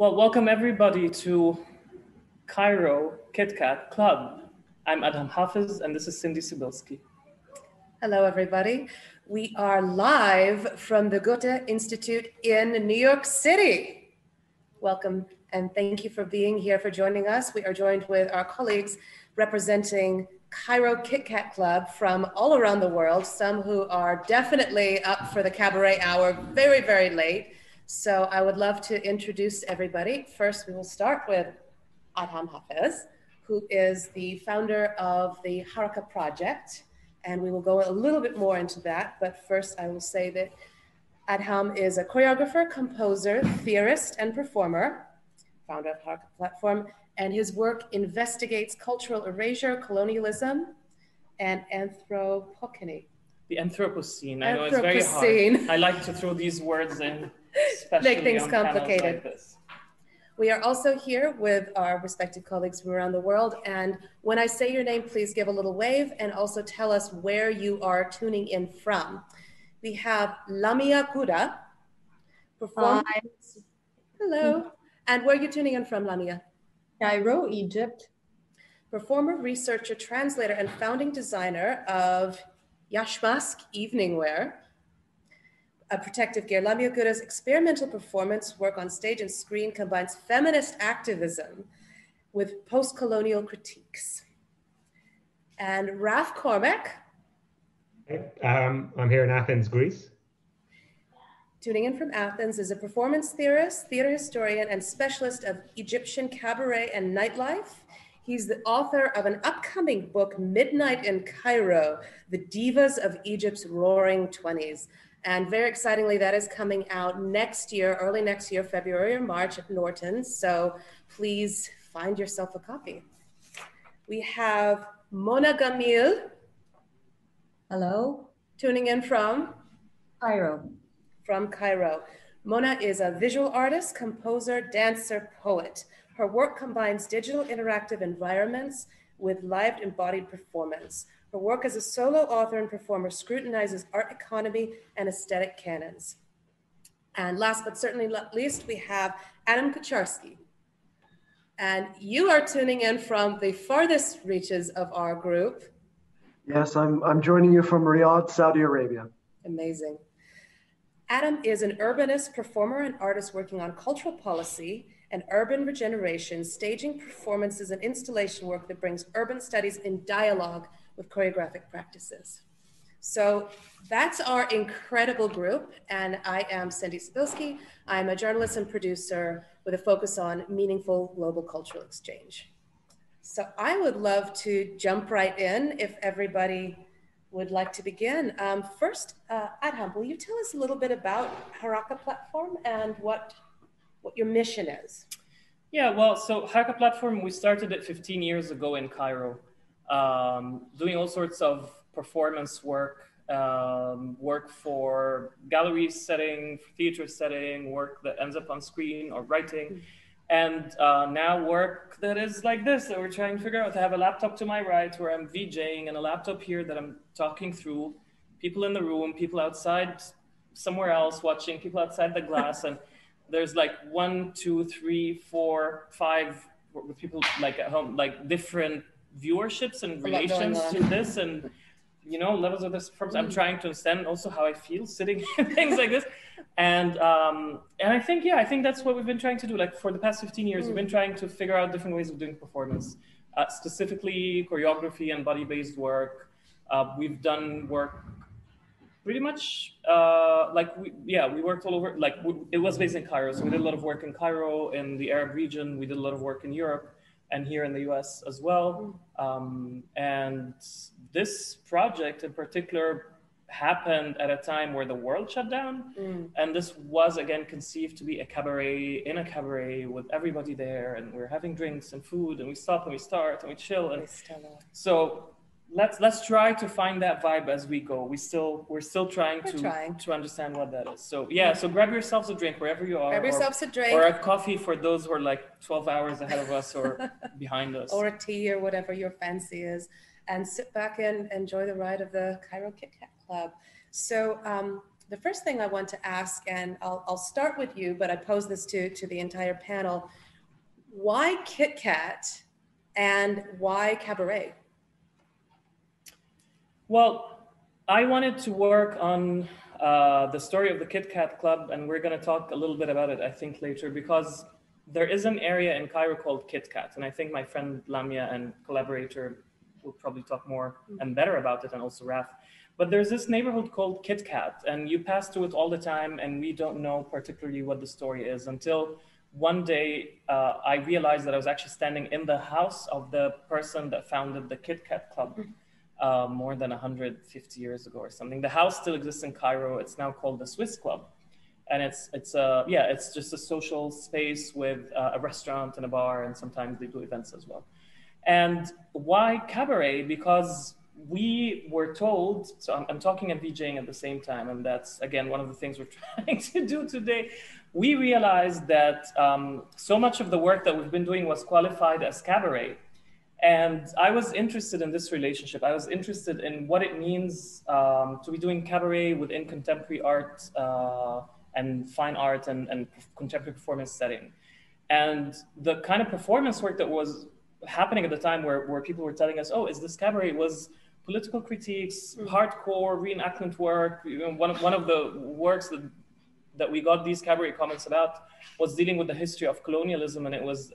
Well, welcome everybody to Cairo KitKat Club. I'm Adham Hafez and this is Cindy Sibilsky. Hello, everybody. We are live from the Goethe-Institut in New York City. Welcome and thank you for being here, for joining us. We are joined with our colleagues representing Cairo KitKat Club from all around the world, some who are definitely up for the cabaret hour very, very late. So I would love to introduce everybody. First, we will start with Adham Hafez, who is the founder of the HaRaKa Project. And we will go a little bit more into that. But first, I will say that Adham is a choreographer, composer, theorist, and performer, founder of HaRaKa Platform. And his work investigates cultural erasure, colonialism, and anthropocene. The Anthropocene. I know it's very hard. I like to throw these words in, especially make things on complicated. Like this. We are also here with our respected colleagues from around the world. And when I say your name, please give a little wave and also tell us where you are tuning in from. We have Lamia Gouda, performer. Hello. And where are you tuning in from, Lamia? Cairo, Egypt. Performer, researcher, translator, and founding designer of Yashmask evening wear. A protective gear. Lamia Gouda's experimental performance work on stage and screen combines feminist activism with post-colonial critiques. And Raph Cormack. I'm here in Athens, Greece. Tuning in from Athens, is a performance theorist, theater historian, and specialist of Egyptian cabaret and nightlife. He's the author of an upcoming book, Midnight in Cairo, The Divas of Egypt's Roaring 20s. And very excitingly, that is coming out next year, early next year, February or March at Norton's. So please find yourself a copy. We have Mona Gamil. Hello. Tuning in from? Cairo. From Cairo. Mona is a visual artist, composer, dancer, poet. Her work combines digital interactive environments with live embodied performance. Her work as a solo author and performer scrutinizes art economy and aesthetic canons. And last but certainly not least, we have Adam Kucharski. And you are tuning in from the farthest reaches of our group. Yes, I'm joining you from Riyadh, Saudi Arabia. Amazing. Adam is an urbanist, performer, and artist working on cultural policy and urban regeneration, staging performances and installation work that brings urban studies in dialogue with choreographic practices. So that's our incredible group. And I am Cindy Sibilsky. I'm a journalist and producer with a focus on meaningful global cultural exchange. So I would love to jump right in if everybody would like to begin. First, Adham, will you tell us a little bit about HaRaKa Platform and what your mission is? Yeah, well, so HaRaKa Platform, we started it 15 years ago in Cairo, doing all sorts of performance work, work for gallery setting, theater setting, work that ends up on screen or writing. And now work that is like this, that we're trying to figure out. I have a laptop to my right where I'm VJing and a laptop here that I'm talking through, people in the room, people outside somewhere else watching, people outside the glass. And there's like 1, 2, 3, 4, 5 with people like at home, like different viewerships and relations to this and, you know, levels of this. I'm trying to understand also how I feel sitting in things like this. And I think, yeah, I think that's what we've been trying to do. Like for the past 15 years, we've been trying to figure out different ways of doing performance, specifically choreography and body-based work. We've done work pretty much we worked all over. Like it was based in Cairo, so we did a lot of work in Cairo, in the Arab region. We did a lot of work in Europe and here in the US as well. And this project in particular happened at a time where the world shut down. And this was again conceived to be a cabaret in a cabaret with everybody there, and we're having drinks and food, and we stop and we start and we chill. And so let's try to find that vibe as we go. We're still trying to understand what that is. So yeah, so grab yourselves a drink wherever you are. Grab yourselves a drink. Or a coffee for those who are like 12 hours ahead of us or behind us. Or a tea or whatever your fancy is. And sit back and enjoy the ride of the Cairo KitKat Club. So the first thing I want to ask, and I'll start with you, but I pose this to the entire panel. Why KitKat and why cabaret? Well, I wanted to work on the story of the KitKat Club, and we're going to talk a little bit about it, I think, later, because there is an area in Cairo called KitKat, and I think my friend Lamia and collaborator will probably talk more and better about it, and also Raph. But there's this neighborhood called KitKat, and you pass through it all the time, and we don't know particularly what the story is until one day I realized that I was actually standing in the house of the person that founded the KitKat Club more than 150 years ago or something. The house still exists in Cairo. It's now called the Swiss Club. And it's just a social space with a restaurant and a bar, and sometimes they do events as well. And why cabaret? Because we were told, so I'm talking and VJing at the same time, and that's, again, one of the things we're trying to do today. We realized that so much of the work that we've been doing was qualified as cabaret. And I was interested in this relationship. I was interested in what it means to be doing cabaret within contemporary art and fine art and contemporary performance setting. And the kind of performance work that was happening at the time where people were telling us, oh, is this cabaret, was political critiques, hardcore reenactment work. You know, one of the works that we got these cabaret comments about was dealing with the history of colonialism, and it was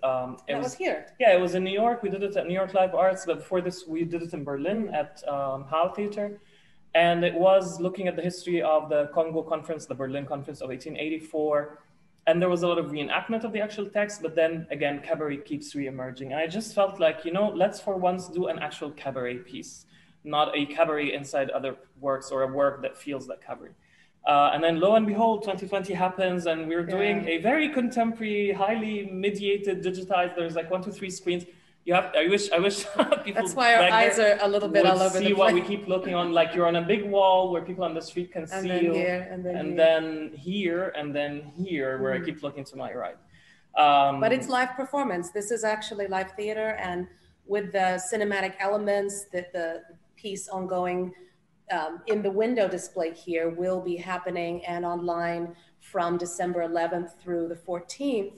here. Yeah, it was in New York. We did it at New York Live Arts, but before this, we did it in Berlin at HAL Theater, and it was looking at the history of the Congo Conference, the Berlin Conference of 1884, and there was a lot of reenactment of the actual text, but then again, cabaret keeps re-emerging, and I just felt like, you know, let's for once do an actual cabaret piece, not a cabaret inside other works or a work that feels like cabaret. And then lo and behold, 2020 happens, and we're doing a very contemporary, highly mediated, digitized. There's like 1, 2, 3 screens. I wish people. That's why our eyes are a little bit all over the place. See what we keep looking on. Like you're on a big wall where people on the street can see you. Then here, where I keep looking to my right. But it's live performance. This is actually live theater, and with the cinematic elements that the piece ongoing. In the window display here will be happening and online from December 11th through the 14th,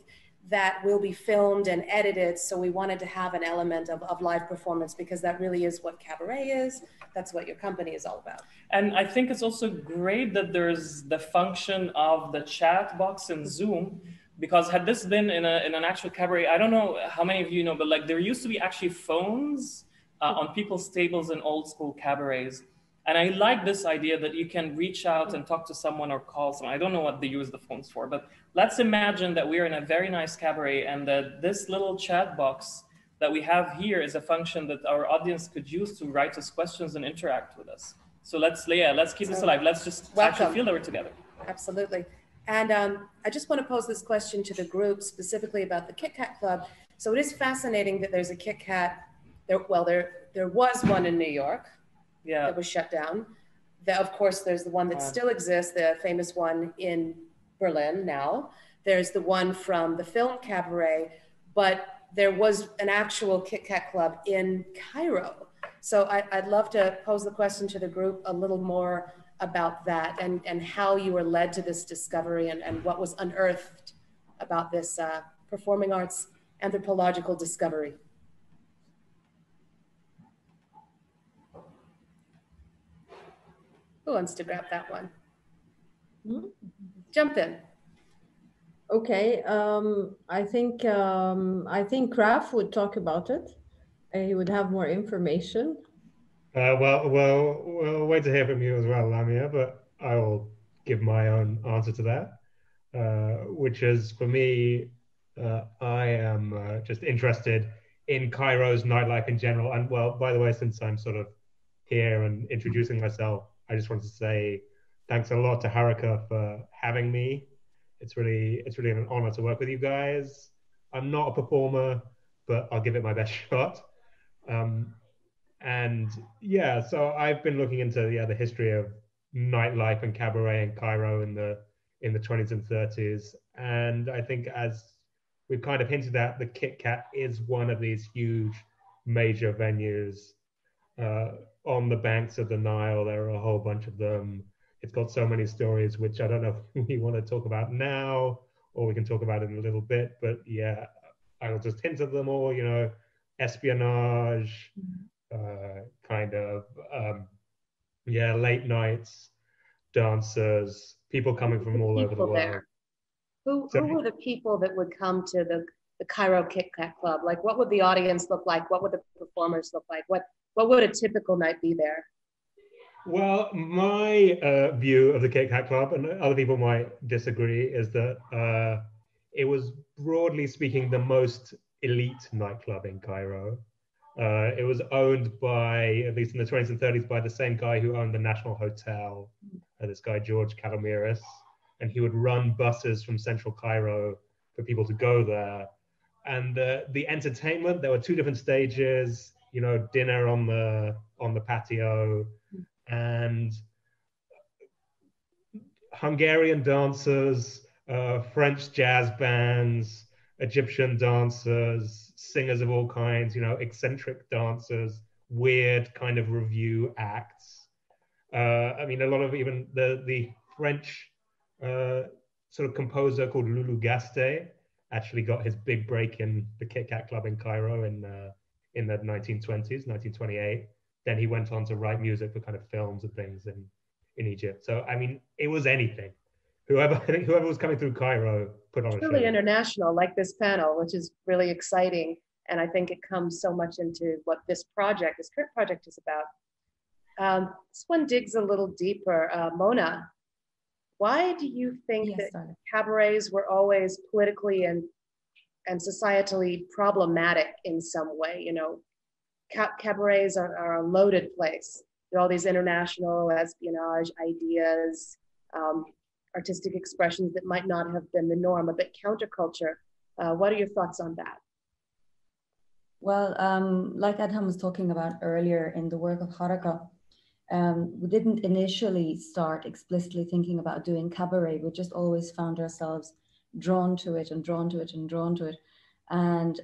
that will be filmed and edited. So we wanted to have an element of live performance, because that really is what cabaret is. That's what your company is all about. And I think it's also great that there's the function of the chat box in Zoom, because had this been in an actual cabaret, I don't know how many of you know, but like there used to be actually phones on people's tables in old school cabarets. And I like this idea that you can reach out and talk to someone or call someone. I don't know what they use the phones for, but let's imagine that we're in a very nice cabaret and that this little chat box that we have here is a function that our audience could use to write us questions and interact with us. So let's keep this alive. Let's just actually feel that we're together. Absolutely. And I just want to pose this question to the group specifically about the KitKat Club. So it is fascinating that there's a KitKat. There was one in New York. Yeah. That was shut down. Of course, there's the one that still exists, the famous one in Berlin now. There's the one from the film cabaret, but there was an actual KitKat Club in Cairo. So I'd love to pose the question to the group a little more about that and how you were led to this discovery and what was unearthed about this performing arts anthropological discovery. Who wants to grab that one? Jump in. Okay, I think Raph would talk about it. He would have more information. We'll wait to hear from you as well, Lamia, but I will give my own answer to that, which is, for me, I am just interested in Cairo's nightlife in general. And well, by the way, since I'm sort of here and introducing myself, I just wanted to say thanks a lot to HaRaKa for having me. It's really an honor to work with you guys. I'm not a performer, but I'll give it my best shot. And yeah, so I've been looking into the history of nightlife and cabaret in Cairo in the 20s and 30s. And I think, as we've kind of hinted at, the KitKat is one of these huge major venues on the banks of the Nile. There are a whole bunch of them. it's got so many stories, which I don't know if we want to talk about now or we can talk about it in a little bit. But yeah, I'll just hint at them all, espionage, kind of, late nights, dancers, people coming from all over the world. There. Who were the people that would come to the Cairo KitKat Club? Like, what would the audience look like? What would the performers look like? What would a typical night be there? Well, my view of the KitKat Club, and other people might disagree, is that it was, broadly speaking, the most elite nightclub in Cairo. It was owned by, at least in the 20s and 30s, by the same guy who owned the National Hotel, this guy, George Calomiris. And he would run buses from central Cairo for people to go there. And the entertainment, there were two different stages, dinner on the patio, and Hungarian dancers, French jazz bands, Egyptian dancers, singers of all kinds, eccentric dancers, weird kind of review acts. A lot of even the French sort of composer called Lulu Gaste actually got his big break in the KitKat Club in Cairo in the 1920s, 1928. Then he went on to write music for kind of films and things in Egypt. So, it was anything. Whoever was coming through Cairo put on a show. Truly international, like this panel, which is really exciting. And I think it comes so much into what this current project is about. This one digs a little deeper. Mona, why do you think that cabarets were always politically and societally problematic in some way? Cabarets are a loaded place. There are all these international espionage ideas, artistic expressions that might not have been the norm, a bit counterculture. What are your thoughts on that? Well, like Adham was talking about earlier in the work of HaRaKa, we didn't initially start explicitly thinking about doing cabaret. We just always found ourselves drawn to it and drawn to it and drawn to it. And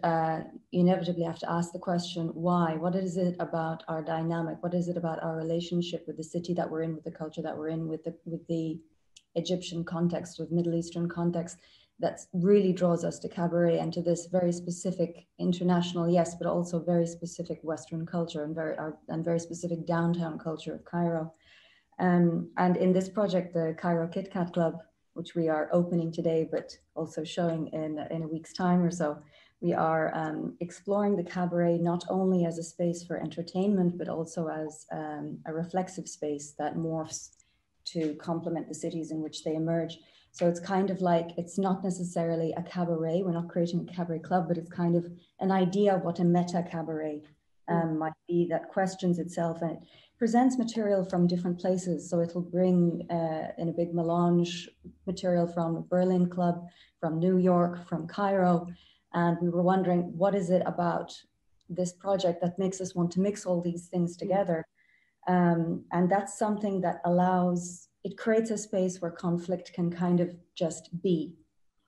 you inevitably have to ask the question, why? What is it about our dynamic? What is it about our relationship with the city that we're in, with the culture that we're in, with the Egyptian context, with Middle Eastern context, that really draws us to cabaret and to this very specific international, yes, but also very specific Western culture and very specific downtown culture of Cairo. And in this project, the Cairo KitKat Club, which we are opening today, but also showing in a week's time or so, we are exploring the cabaret not only as a space for entertainment, but also as a reflexive space that morphs to complement the cities in which they emerge. So it's kind of like, it's not necessarily a cabaret. We're not creating a cabaret club, but it's kind of an idea of what a meta cabaret might be that questions itself, and it presents material from different places. So it'll bring in a big melange material from a Berlin club, from New York, from Cairo. And we were wondering, what is it about this project that makes us want to mix all these things together? And that's something that it creates a space where conflict can kind of just be.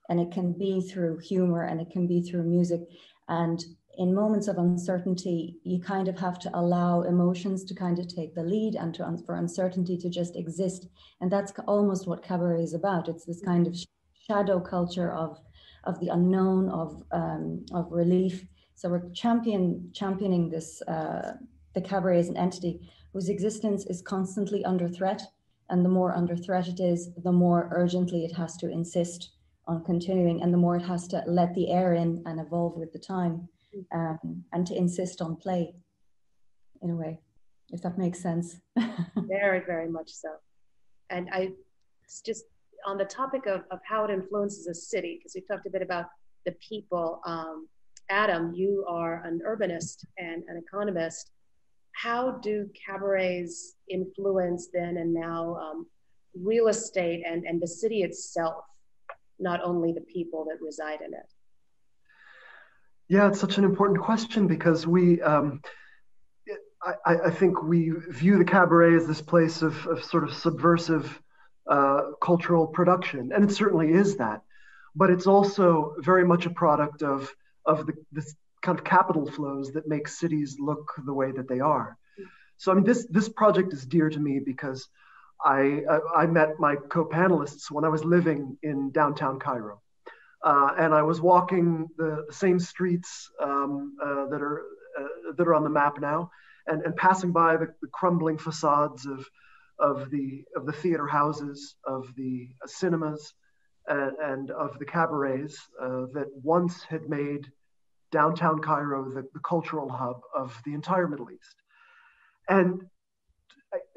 And it can be through humor, and it can be through music. And in moments of uncertainty, you kind of have to allow emotions to kind of take the lead and for uncertainty to just exist. And that's almost what cabaret is about. It's this kind of shadow culture of the unknown, of relief. So we're championing this, the cabaret as an entity whose existence is constantly under threat. And the more under threat it is, the more urgently it has to insist on continuing, and the more it has to let the air in and evolve with the time, and to insist on play, in a way, if that makes sense. Very, very much so. And it's just on the topic of how it influences a city, because we talked a bit about the people. Adham, you are an urbanist and an economist. How do cabarets influence then and now real estate and the city itself, not only the people that reside in it? Yeah, it's such an important question because I think we view the cabaret as this place of sort of subversive cultural production, and it certainly is that. But it's also very much a product of this kind of capital flows that make cities look the way that they are. So I mean, this project is dear to me because I met my co-panelists when I was living in downtown Cairo. And I was walking the same streets that are on the map now, and passing by the crumbling facades of the theater houses, of the cinemas, and of the cabarets that once had made downtown Cairo the cultural hub of the entire Middle East. And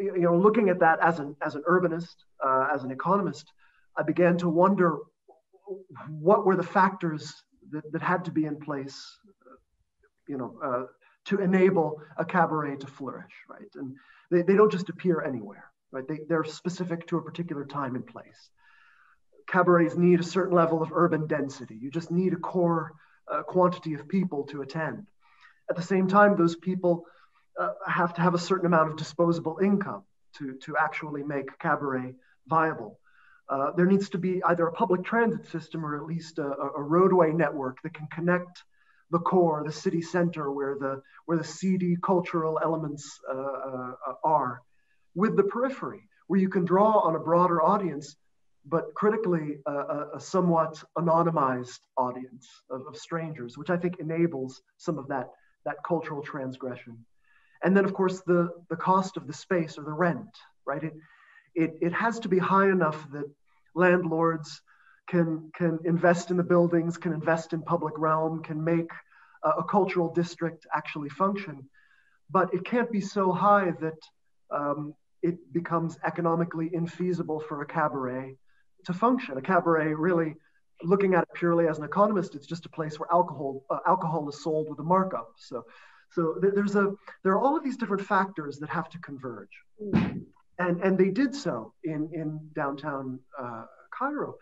looking at that as an urbanist, as an economist, I began to wonder what were the factors that had to be in place, to enable a cabaret to flourish, right? And they don't just appear anywhere, right? They're specific to a particular time and place. Cabarets need a certain level of urban density. You just need a core quantity of people to attend. At the same time, those people have to have a certain amount of disposable income to actually make cabaret viable. There needs to be either a public transit system or at least a roadway network that can connect the core, the city center, where the seedy cultural elements are, with the periphery, where you can draw on a broader audience, but critically a somewhat anonymized audience of strangers, which I think enables some of that cultural transgression. And then, of course, the cost of the space or the rent, right? It has to be high enough that landlords can invest in the buildings, can invest in public realm, can make a cultural district actually function. But it can't be so high that it becomes economically infeasible for a cabaret to function. A cabaret, really, looking at it purely as an economist, it's just a place where alcohol is sold with a markup. So there are all of these different factors that have to converge. And they did so in downtown Cairo.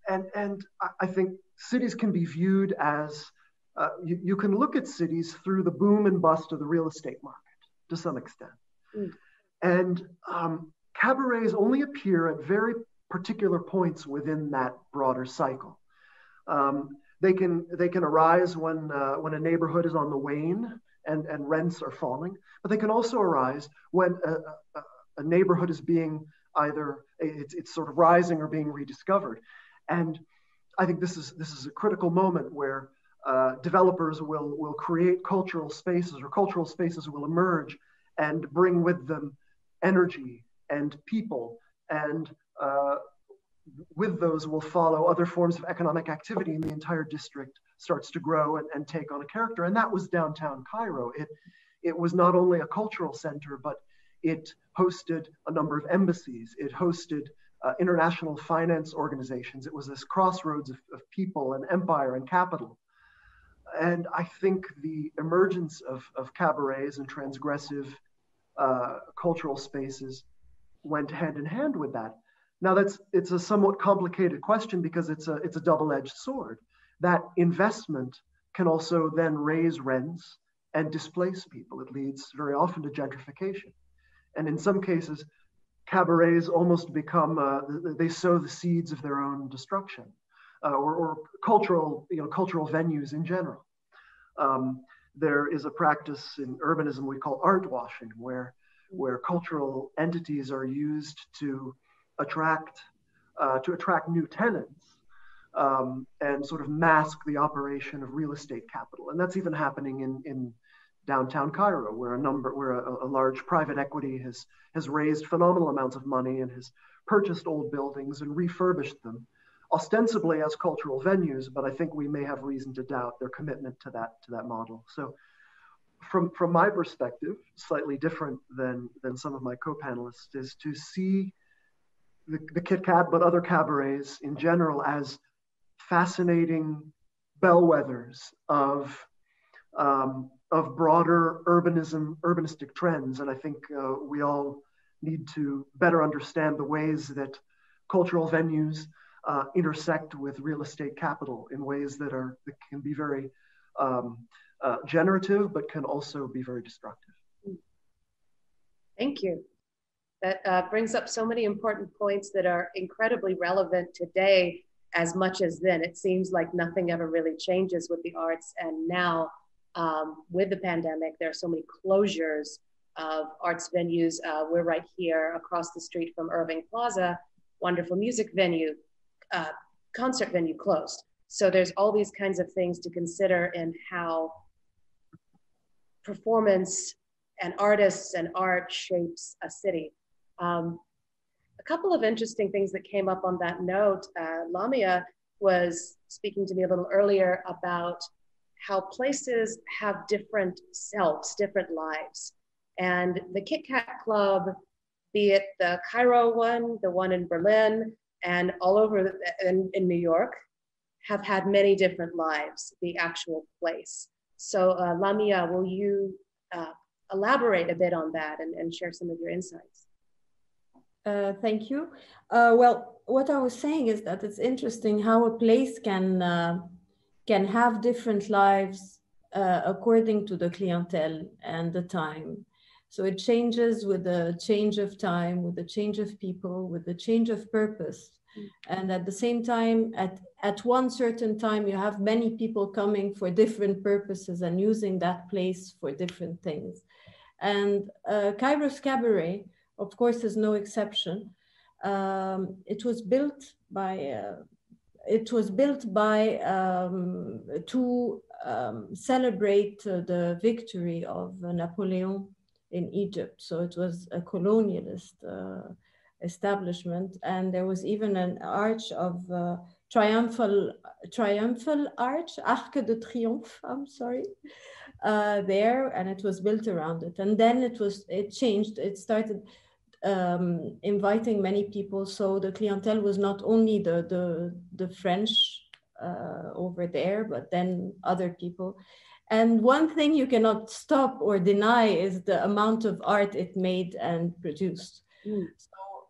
And I think cities can be viewed as, you can look at cities through the boom and bust of the real estate market to some extent. And cabarets only appear at very particular points within that broader cycle. They can arise when a neighborhood is on the wane and rents are falling, but they can also arise when a neighborhood is being it's sort of rising or being rediscovered. And I think this is a critical moment where developers will create cultural spaces, or cultural spaces will emerge and bring with them energy and people, and with those will follow other forms of economic activity, and the entire district starts to grow and take on a character. And that was downtown Cairo. It was not only a cultural center, but it hosted a number of embassies. It hosted international finance organizations. It was this crossroads of people and empire and capital. And I think the emergence of cabarets and transgressive cultural spaces went hand in hand with that. Now it's a somewhat complicated question because it's a double-edged sword. That investment can also then raise rents and displace people. It leads very often to gentrification. And in some cases, cabarets almost become, they sow the seeds of their own destruction, or cultural venues in general. There is a practice in urbanism we call art washing, where cultural entities are used to attract new tenants and sort of mask the operation of real estate capital. And that's even happening in downtown Cairo, where a large private equity has raised phenomenal amounts of money and has purchased old buildings and refurbished them, ostensibly as cultural venues, but I think we may have reason to doubt their commitment to that model. So from my perspective, slightly different than some of my co-panelists, is to see the KitKat, but other cabarets in general, as fascinating bellwethers of broader urbanistic trends. And I think we all need to better understand the ways that cultural venues intersect with real estate capital in ways that can be very generative, but can also be very destructive. Thank you. That brings up so many important points that are incredibly relevant today as much as then. It seems like nothing ever really changes with the arts. And now with the pandemic, there are so many closures of arts venues. We're right here across the street from Irving Plaza, wonderful music venue, concert venue closed. So there's all these kinds of things to consider in how performance and artists and art shapes a city. A couple of interesting things that came up on that note, Lamia was speaking to me a little earlier about how places have different selves, different lives. And the KitKat Club, be it the Cairo one, the one in Berlin, and all over in New York, have had many different lives, the actual place. So Lamia, will you elaborate a bit on that and share some of your insights? Thank you. Well, what I was saying is that it's interesting how a place can have different lives according to the clientele and the time. So it changes with the change of time, with the change of people, with the change of purpose. And at the same time, at one certain time, you have many people coming for different purposes and using that place for different things. And Cairo's Cabaret, of course, is no exception. It was built by to celebrate the victory of Napoleon in Egypt. So it was a colonialist establishment, and there was even an arch of triumphal arch, Arc de Triomphe, I'm sorry, there, and it was built around it. And then it changed. It started inviting many people. So the clientele was not only the French over there, but then other people. And one thing you cannot stop or deny is the amount of art it made and produced. So,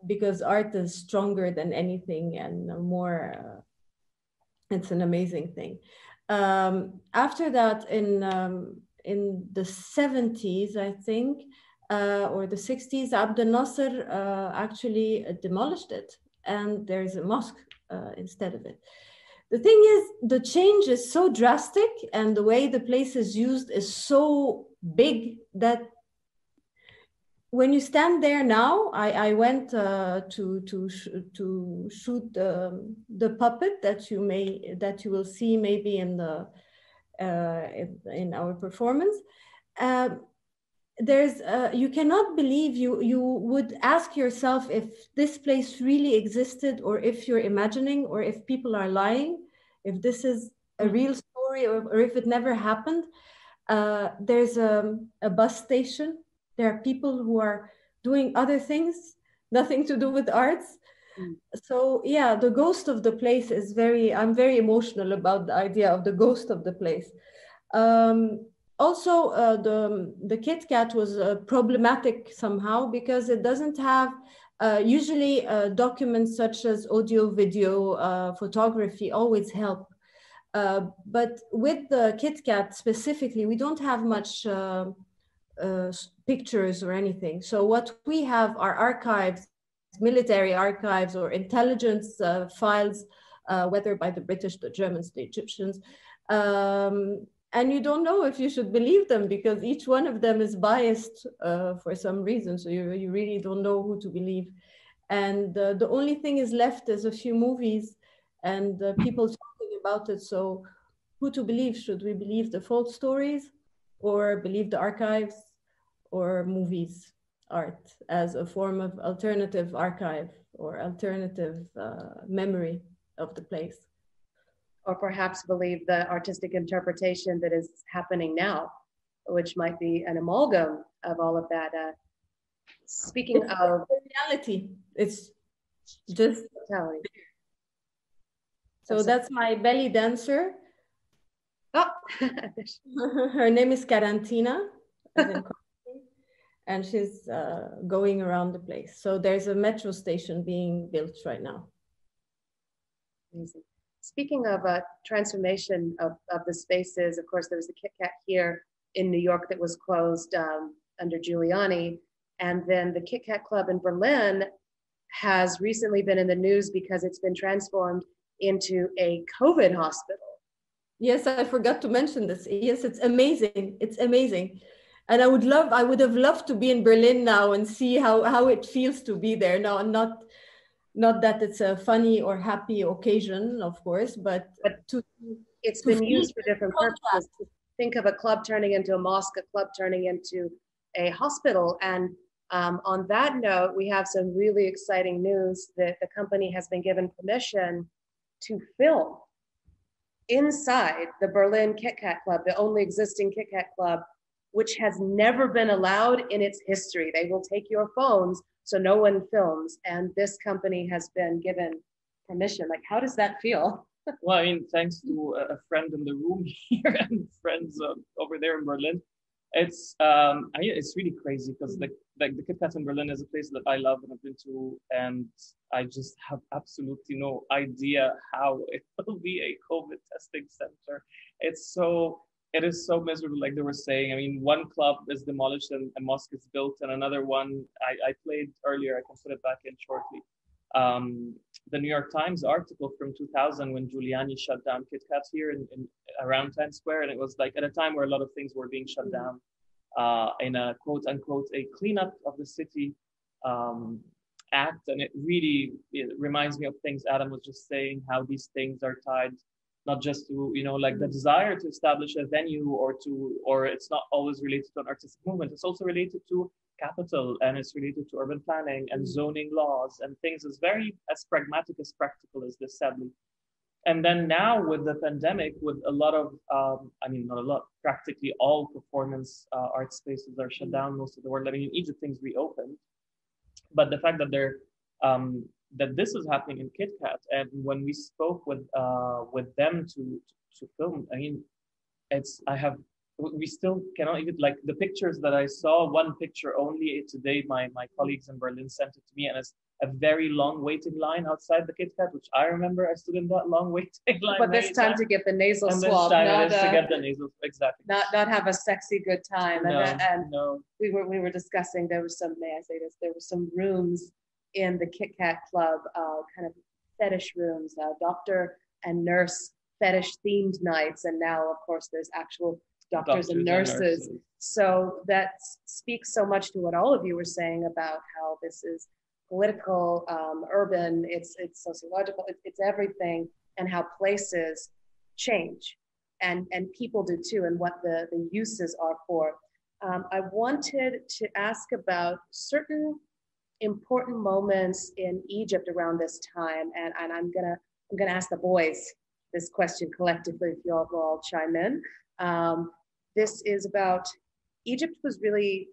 because art is stronger than anything and more, it's an amazing thing. After that, in the 70s, I think, or the 60s, Abdel Nasser actually demolished it, and there's a mosque instead of it. The thing is, the change is so drastic, and the way the place is used is so big that when you stand there now, I went to shoot the puppet that you will see maybe in the in our performance. You cannot believe, you would ask yourself if this place really existed, or if you're imagining, or if people are lying, if this is a real story, or if it never happened. There's a bus station. There are people who are doing other things, nothing to do with arts. So yeah, the ghost of the place is I'm very emotional about the idea of the ghost of the place. Also, the KitKat was problematic somehow, because it doesn't have usually documents such as audio, video, photography always help. But with the KitKat specifically, we don't have much pictures or anything. So what we have are archives, military archives, or intelligence files, whether by the British, the Germans, the Egyptians. And you don't know if you should believe them, because each one of them is biased for some reason. So you really don't know who to believe. And the only thing is left is a few movies and people talking about it. So who to believe? Should we believe the folk stories, or believe the archives, or movies, art as a form of alternative archive or alternative memory of the place? Or perhaps believe the artistic interpretation that is happening now, which might be an amalgam of all of that. Speaking of reality, it's just reality. So that's my belly dancer. Oh, her name is Karantina, and she's going around the place. So there's a metro station being built right now. Amazing. Speaking of transformation of the spaces, of course, there was the KitKat here in New York that was closed under Giuliani. And then the KitKat Club in Berlin has recently been in the news because it's been transformed into a COVID hospital. Yes, I forgot to mention this. Yes, it's amazing. It's amazing. And I would have loved to be in Berlin now and see how it feels to be there now. And not that it's a funny or happy occasion, of course, but it's been used for different purposes. Think of a club turning into a mosque, a club turning into a hospital. And on that note, we have some really exciting news that the company has been given permission to film inside the Berlin KitKat Club, the only existing KitKat Club, which has never been allowed in its history. They will take your phones so no one films. And this company has been given permission. Like, how does that feel? Well, I mean, thanks to a friend in the room here and friends over there in Berlin. It's really crazy because the KitKat in Berlin is a place that I love and I've been to, and I just have absolutely no idea how it will be a COVID testing center. It is so miserable, like they were saying. I mean, one club is demolished and a mosque is built, and another one I played earlier. I can put it back in shortly. The New York Times article from 2000 when Giuliani shut down KitKat here in around Times Square, and it was like at a time where a lot of things were being shut down in a quote unquote a cleanup of the city act, and it reminds me of things Adam was just saying, how these things are tied not just to like the desire to establish a venue or it's not always related to an artistic movement. It's also related to capital, and it's related to urban planning and zoning laws and things as very as pragmatic as practical as this, sadly. And then now with the pandemic, with a lot of not a lot, practically all performance art spaces are shut down most of the world. I mean, in Egypt things reopened, but the fact that that this is happening in KitKat, and when we spoke with them to film, I mean, we still cannot even, like, the pictures that I saw, one picture only today, my colleagues in Berlin sent it to me, and it's a very long waiting line outside the KitKat, which I remember I stood in that long waiting line. But this time to get the nasal and swab, this time it is to get the nasal, exactly. Not have a sexy good time. No. We were discussing, there were some, may I say this, there were some rooms in the KitKat Club, kind of fetish rooms, doctor and nurse fetish themed nights, and now of course there's actual doctors and nurses. So that speaks so much to what all of you were saying about how this is political, urban, it's sociological, it's everything, and how places change and people do too, and what the uses are for. I wanted to ask about certain important moments in Egypt around this time, and I'm gonna ask the boys this question collectively, if you all will all chime in. This is about, Egypt was really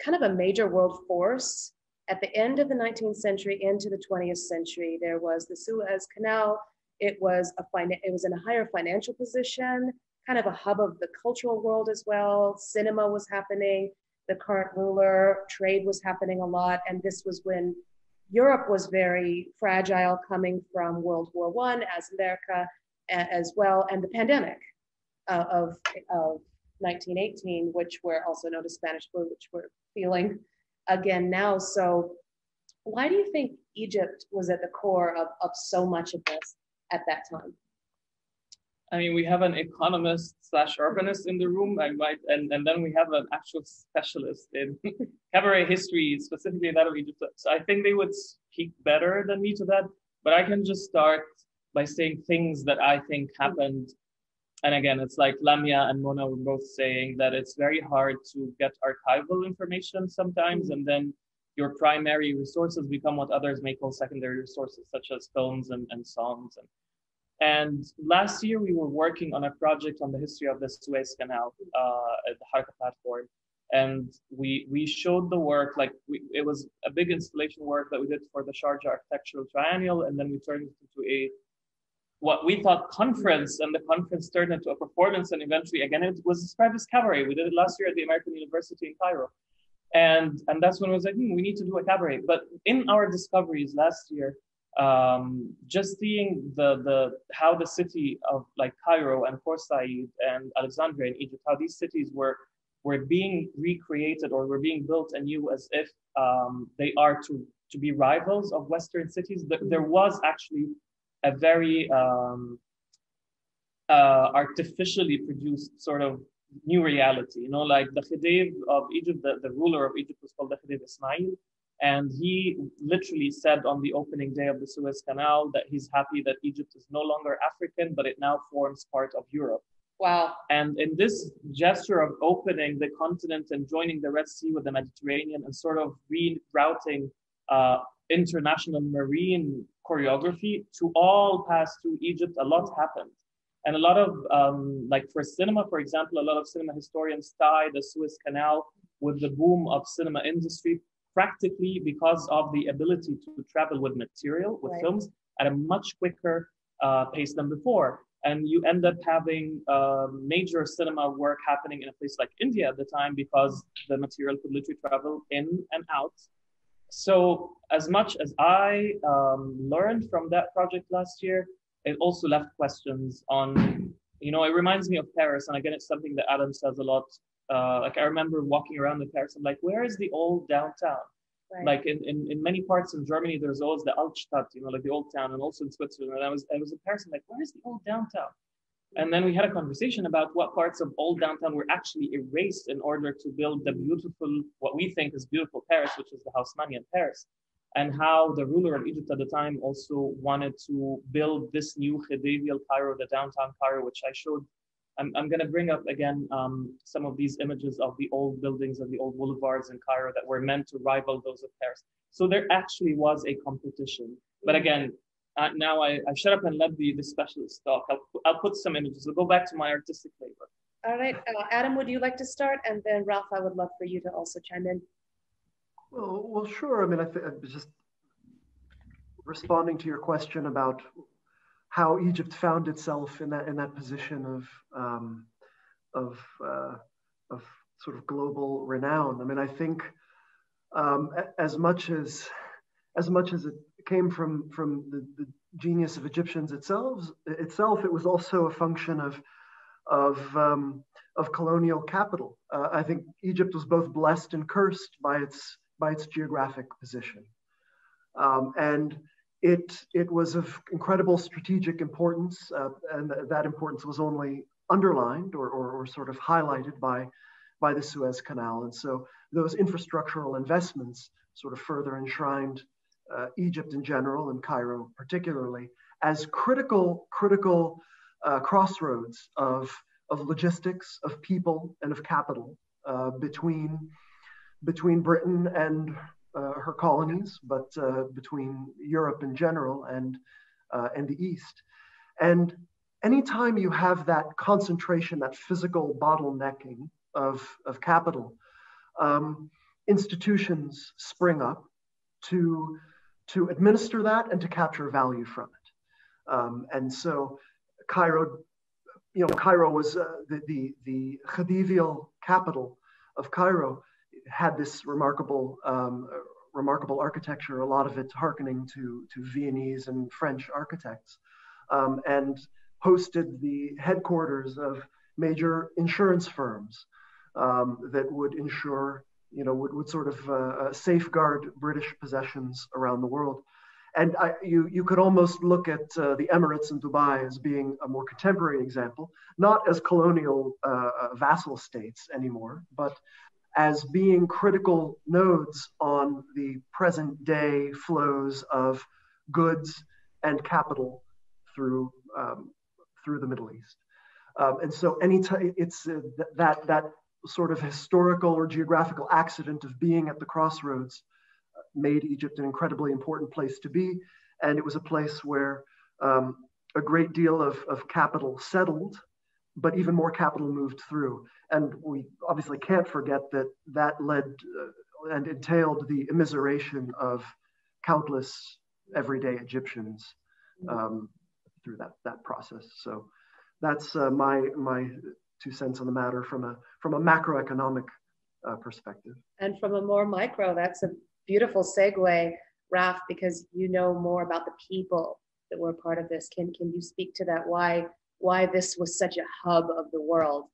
kind of a major world force at the end of the 19th century into the 20th century. There was the Suez Canal. It was in a higher financial position, kind of a hub of the cultural world as well. Cinema was happening. The current ruler, trade was happening a lot. And this was when Europe was very fragile, coming from World War I, as America as well, and the pandemic of 1918, which we're also known as Spanish flu, which we're feeling again now. So why do you think Egypt was at the core of so much of this at that time? I mean, we have an economist / urbanist in the room, and then we have an actual specialist in cabaret history, specifically that of Egypt. So I think they would speak better than me to that, but I can just start by saying things that I think happened. And again, it's like Lamia and Mona were both saying that it's very hard to get archival information sometimes, and then your primary resources become what others may call secondary resources, such as films and songs. And last year, we were working on a project on the history of the Suez Canal at the HaRaKa Platform. And we showed the work, it was a big installation work that we did for the Sharjah Architectural Triennial, and then we turned it into what we thought conference, and the conference turned into a performance, and eventually, again, it was described as cabaret. We did it last year at the American University in Cairo. And that's when it was like, we need to do a cabaret. But in our discoveries last year, just seeing how the city of like Cairo and Port Said and Alexandria in Egypt, how these cities were being recreated or were being built anew as if they are to be rivals of Western cities. There was actually a very artificially produced sort of new reality. You know, like the Khedive of Egypt, the ruler of Egypt was called the Khedive Ismail. And he literally said on the opening day of the Suez Canal that he's happy that Egypt is no longer African, but it now forms part of Europe. Wow. And in this gesture of opening the continent and joining the Red Sea with the Mediterranean and sort of rerouting international marine choreography to all pass through Egypt, a lot happened. And a lot of, like for cinema, for example, a lot of cinema historians tie the Suez Canal with the boom of cinema industry, practically because of the ability to travel with material, with films, at a much quicker pace than before. And you end up having major cinema work happening in a place like India at the time because the material could literally travel in and out. So as much as I learned from that project last year, it also left questions on, you know, it reminds me of Paris. And again, it's something that Adam says a lot. Like I remember walking around in Paris, I'm like, where is the old downtown? Right. Like in many parts in Germany, there's always the Altstadt, you know, like the old town, and also in Switzerland. And I was in Paris, I'm like, where is the old downtown? And then we had a conversation about what parts of old downtown were actually erased in order to build the beautiful, what we think is beautiful Paris, which is the Haussmannian Paris. And how the ruler of Egypt at the time also wanted to build this new Khedivial Cairo, the downtown Cairo, which I showed. I'm going to bring up again some of these images of the old buildings and the old boulevards in Cairo that were meant to rival those of Paris. So there actually was a competition. But again, now I shut up and let the specialist talk. I'll put some images. I'll go back to my artistic labor. All right. Adam, would you like to start? And then Raph, I would love for you to also chime in. Well, sure. I mean, I was just responding to your question about how Egypt found itself in that position of sort of global renown. I mean, I think as much as it came from the genius of Egyptians itself, it was also a function of colonial capital. I think Egypt was both blessed and cursed by its geographic position, and it was of incredible strategic importance, and that importance was only underlined or sort of highlighted by the Suez Canal. And so those infrastructural investments sort of further enshrined Egypt in general and Cairo particularly as critical crossroads of logistics, of people, and of capital between Britain and her colonies, but between Europe in general and the East. And anytime you have that concentration, that physical bottlenecking of capital, institutions spring up to administer that and to capture value from it. And so Cairo was the Khedivial capital of Cairo. Had this remarkable architecture, a lot of it hearkening to Viennese and French architects, and hosted the headquarters of major insurance firms that would ensure, would sort of safeguard British possessions around the world. And you could almost look at the Emirates and Dubai as being a more contemporary example, not as colonial vassal states anymore, but as being critical nodes on the present day flows of goods and capital through the Middle East. And so anytime it's that sort of historical or geographical accident of being at the crossroads made Egypt an incredibly important place to be. And it was a place where a great deal of capital settled, but even more capital moved through. And we obviously can't forget that led and entailed the immiseration of countless everyday Egyptians through that process. So that's my 2 cents on the matter from a macroeconomic perspective. And from a more micro, that's a beautiful segue, Raph, because you know more about the people that were part of this. Can you speak to that? Why this was such a hub of the world?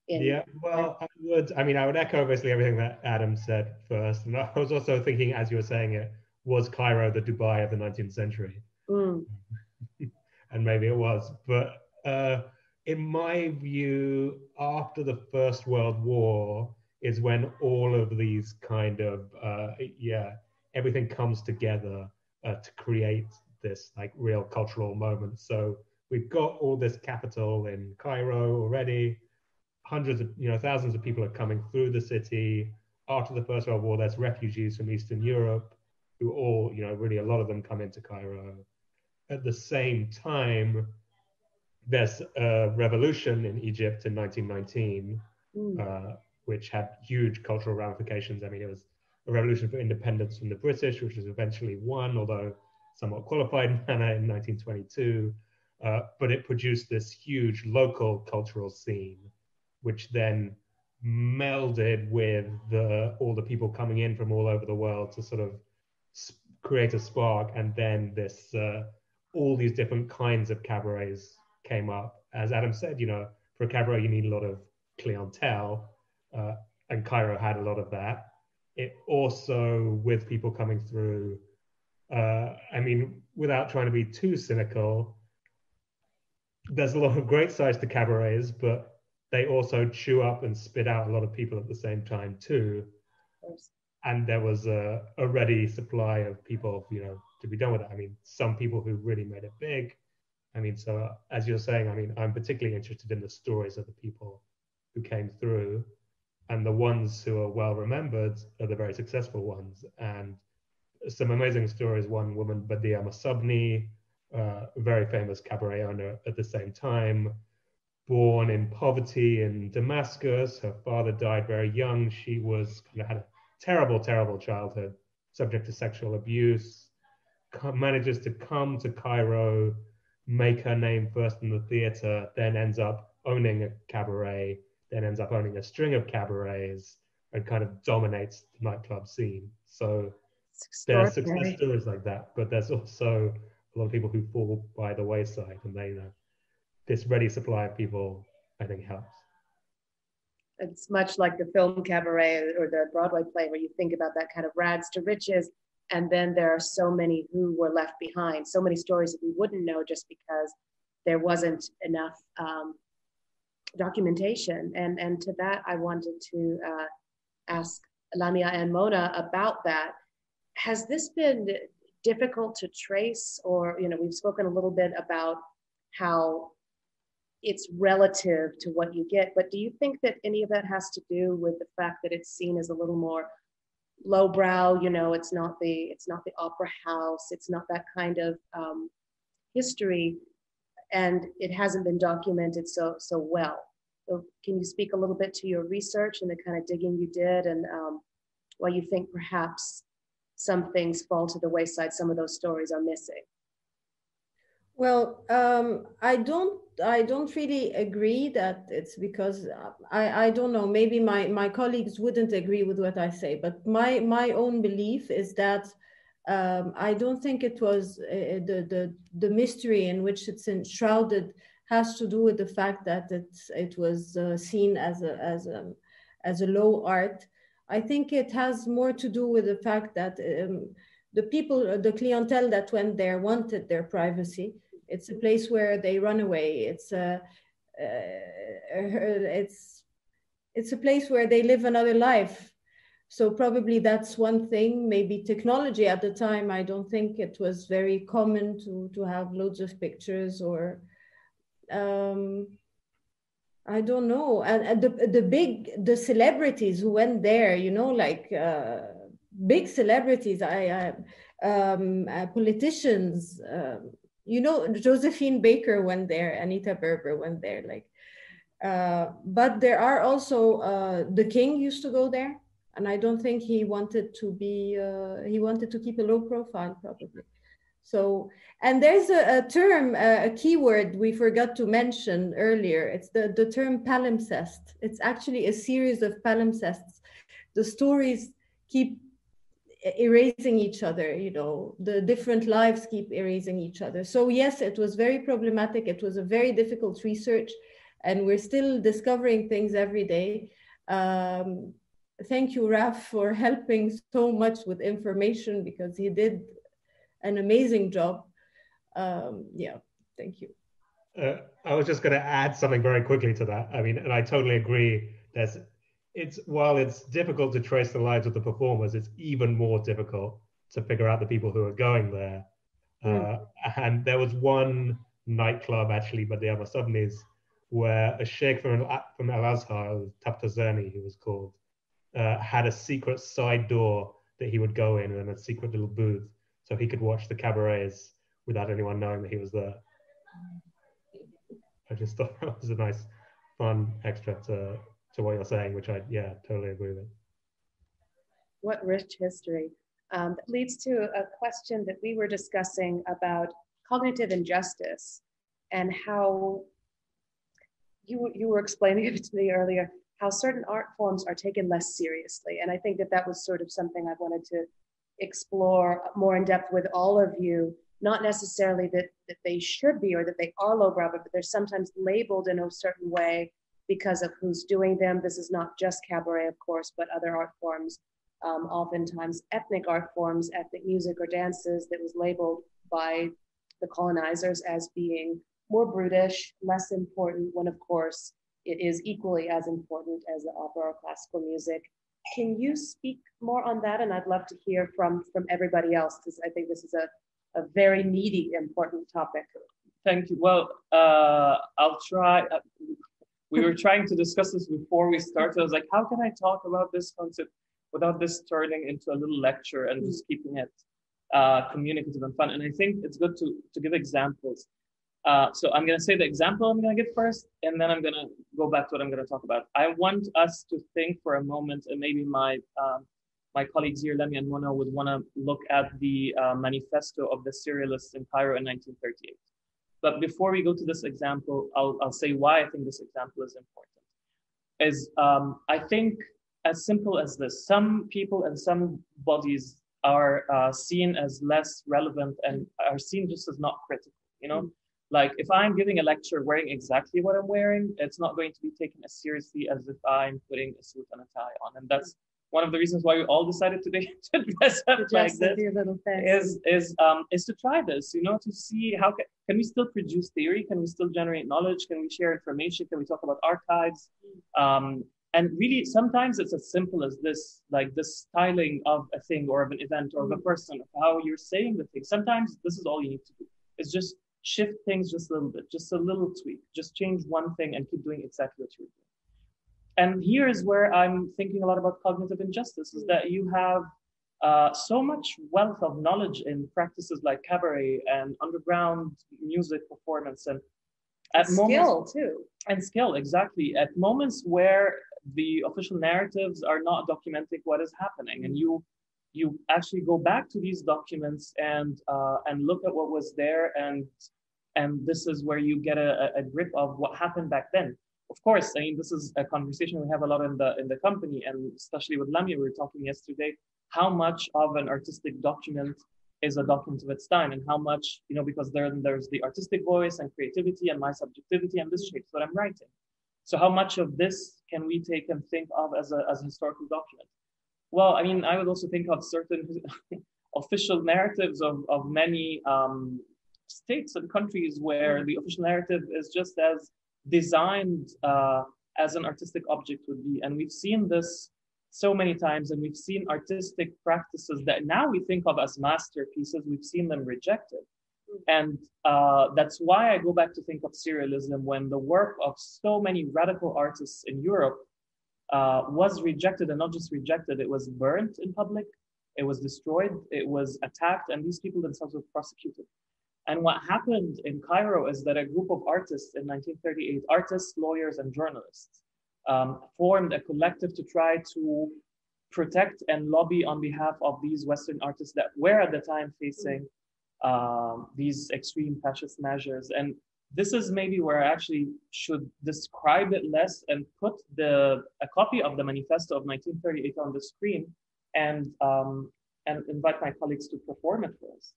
Yeah, well, I would echo basically everything that Adam said first. And I was also thinking, as you were saying it, was Cairo the Dubai of the 19th century? And maybe it was. But in my view, after the First World War is when all of these kind of, everything comes together to create this like real cultural moment. So we've got all this capital in Cairo already. Hundreds of, thousands of people are coming through the city. After the First World War, there's refugees from Eastern Europe who all, really a lot of them come into Cairo. At the same time, there's a revolution in Egypt in 1919, which had huge cultural ramifications. I mean, it was a revolution for independence from the British, which was eventually won, although somewhat qualified manner in 1922. But it produced this huge local cultural scene, which then melded with all the people coming in from all over the world to sort of create a spark. And then this, all these different kinds of cabarets came up. As Adam said, for a cabaret, you need a lot of clientele, and Cairo had a lot of that. It also, with people coming through, I mean, without trying to be too cynical, there's a lot of great sides to cabarets, but they also chew up and spit out a lot of people at the same time too. And there was a ready supply of people, to be done with it. I mean, some people who really made it big. I mean, so as you're saying, I mean, I'm particularly interested in the stories of the people who came through, and the ones who are well remembered are the very successful ones. And some amazing stories. One woman, Badia Masabni, a very famous cabaret owner at the same time, born in poverty in Damascus. Her father died very young. She had a terrible, terrible childhood, subject to sexual abuse, manages to come to Cairo, make her name first in the theater, then ends up owning a cabaret, then ends up owning a string of cabarets, and kind of dominates the nightclub scene. So there are success stories like that, but there's also a lot of people who fall by the wayside, and they, this ready supply of people, I think, helps. It's much like the film Cabaret or the Broadway play, where you think about that kind of rags to riches, and then there are so many who were left behind, so many stories that we wouldn't know just because there wasn't enough documentation. And to that, I wanted to ask Lamia and Mona about that. Has this been difficult to trace? Or, we've spoken a little bit about how it's relative to what you get, but do you think that any of that has to do with the fact that it's seen as a little more lowbrow? It's not the opera house, it's not that kind of history, and it hasn't been documented so well. So can you speak a little bit to your research and the kind of digging you did, and why you think perhaps some things fall to the wayside, some of those stories are missing? Well, I don't really agree that it's because I don't know, maybe my colleagues wouldn't agree with what I say, but my own belief is that I don't think it was the mystery in which it's enshrouded has to do with the fact that it was seen as a low art. I think it has more to do with the fact that the people, the clientele that went there wanted their privacy. It's a place where they run away. It's a place where they live another life. So probably that's one thing. Maybe technology at the time, I don't think it was very common to have loads of pictures, or I don't know. And the celebrities who went there, like big celebrities, politicians. Josephine Baker went there, Anita Berber went there, but there are also, the king used to go there, and I don't think he wanted to he wanted to keep a low profile, probably. So, and there's a term, a keyword we forgot to mention earlier. It's the term palimpsest. It's actually a series of palimpsests. The stories keep erasing each other, the different lives keep erasing each other. So yes, it was very problematic. It was a very difficult research, and we're still discovering things every day. Thank you, Raph, for helping so much with information, because he did an amazing job. Yeah, thank you. I was just going to add something very quickly to that. I mean, and I totally agree. While it's difficult to trace the lives of the performers, it's even more difficult to figure out the people who are going there. And there was one nightclub, actually, Badiama Subnis, where a sheikh from Al-Azhar, Tabtazani, he was called, had a secret side door that he would go in and a secret little booth so he could watch the cabarets without anyone knowing that he was there. I just thought that was a nice, fun extra to what you're saying, which I, totally agree with. What rich history. That leads to a question that we were discussing about cognitive injustice and how you were explaining it to me earlier, how certain art forms are taken less seriously. And I think that was sort of something I wanted to explore more in depth with all of you, not necessarily that they should be or that they are lowbrow, but they're sometimes labeled in a certain way because of who's doing them. This is not just cabaret, of course, but other art forms, oftentimes ethnic art forms, ethnic music or dances that was labeled by the colonizers as being more brutish, less important, when of course it is equally as important as the opera or classical music. Can you speak more on that? And I'd love to hear from everybody else, because I think this is a very meaty, important topic. Thank you. Well, I'll try. We were trying to discuss this before we started. I was like, how can I talk about this concept without this turning into a little lecture and just keeping it communicative and fun? And I think it's good to give examples. So I'm going to say the example I'm going to give first, and then I'm going to go back to what I'm going to talk about. I want us to think for a moment, and maybe my colleagues here, Lamia and Mona, would want to look at the Manifesto of the Serialists in Cairo in 1938. But before we go to this example, I'll say why I think this example is important. I think as simple as this, some people and some bodies are seen as less relevant and are seen just as not critical, you know? Like if I'm giving a lecture wearing exactly what I'm wearing, it's not going to be taken as seriously as if I'm putting a suit and a tie on. And that's one of the reasons why we all decided today to dress up like this is to try this, you know, to see how can we still produce theory? Can we still generate knowledge? Can we share information? Can we talk about archives? And really, sometimes it's as simple as this, like this styling of a thing or of an event or of a person, of how you're saying the thing. Sometimes this is all you need to do. It's just shift things just a little bit, just a little tweak, just change one thing and keep doing exactly what you're doing. And here is where I'm thinking a lot about cognitive injustice, is that you have so much wealth of knowledge in practices like cabaret and underground music performance and at moments, skill, exactly. At moments where the official narratives are not documenting what is happening, and you actually go back to these documents and look at what was there, and this is where you get a grip of what happened back then. Of course, I mean, this is a conversation we have a lot in the company, and especially with Lamia, we were talking yesterday, how much of an artistic document is a document of its time, and how much, you know, because there's the artistic voice and creativity and my subjectivity, and this shapes what I'm writing. So how much of this can we take and think of as a historical document? Well, I mean, I would also think of certain official narratives of many states and countries where the official narrative is just as designed as an artistic object would be. And we've seen this so many times, and we've seen artistic practices that now we think of as masterpieces, we've seen them rejected. And that's why I go back to think of serialism, when the work of so many radical artists in Europe was rejected, and not just rejected, it was burnt in public, it was destroyed, it was attacked, and these people themselves were prosecuted. And what happened in Cairo is that a group of artists in 1938, artists, lawyers, and journalists, formed a collective to try to protect and lobby on behalf of these Western artists that were at the time facing these extreme fascist measures. And this is maybe where I actually should describe it less and put a copy of the Manifesto of 1938 on the screen and invite my colleagues to perform it for us.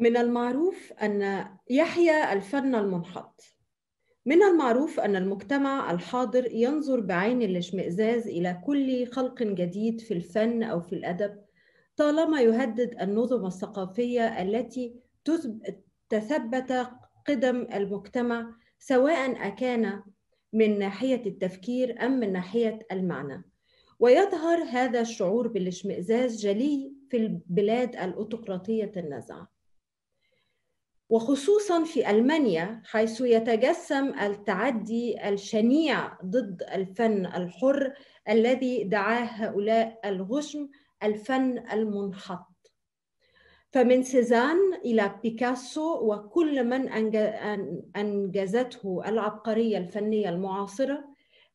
من المعروف أن يحيا الفن المنحط. من المعروف أن المجتمع الحاضر ينظر بعين الاشمئزاز إلى كل خلق جديد في الفن أو في الأدب، طالما يهدد النظم الثقافية التي تثبت قدم المجتمع، سواء أكان من ناحية التفكير أم من ناحية المعنى. ويظهر هذا الشعور بالاشمئزاز جلي في البلاد الأوتقراطية النازعة، وخصوصا في ألمانيا، حيث يتجسم التعدي الشنيع ضد الفن الحر الذي دعاه هؤلاء الغشم الفن المنحط. فمن سيزان إلى بيكاسو وكل من أنجزته العبقرية الفنية المعاصرة،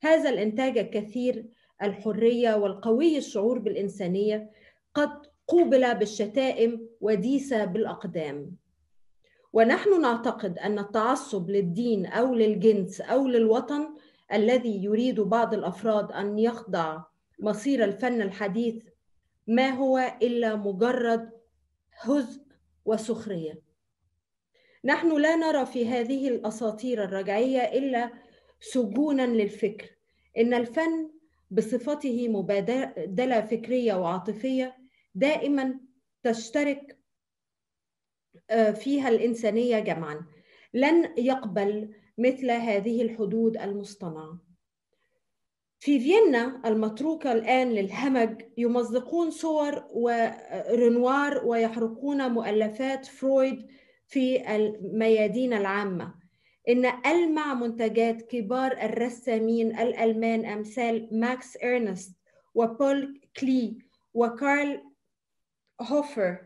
هذا الإنتاج الكثير الحرية والقوي الشعور بالإنسانية قد قوبل بالشتائم وديس بالأقدام. ونحن نعتقد أن التعصب للدين أو للجنس أو للوطن الذي يريد بعض الأفراد أن يخضع مصير الفن الحديث ما هو إلا مجرد هزء وسخرية. نحن لا نرى في هذه الأساطير الرجعية إلا سجونا للفكر. إن الفن بصفته مبادلة فكرية وعاطفية دائما تشترك فيها الإنسانية جمعا، لن يقبل مثل هذه الحدود المصطنعة. في فيينا المتروكة الآن للهمج يمزقون صور ورنوار ويحرقون مؤلفات فرويد في الميادين العامة. إن ألمع منتجات كبار الرسامين الألمان أمثال ماكس إرنست وبول كلي وكارل هوفر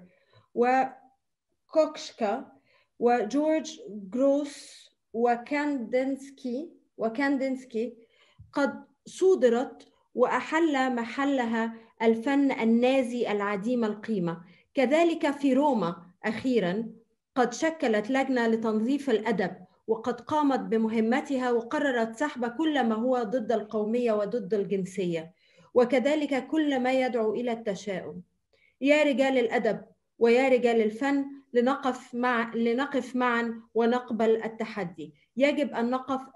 وكوكشكا وجورج جروس وكاندنسكي قد صودرت وأحل محلها الفن النازي العديم القيمة. كذلك في روما أخيراً قد شكلت لجنة لتنظيف الأدب، وقد قامت بمهمتها وقررت سحب كل ما هو ضد القومية وضد الجنسية، وكذلك كل ما يدعو إلى التشاؤم. يا رجال الأدب ويا رجال الفن، لنقف معا ونقبل التحدي. يجب أن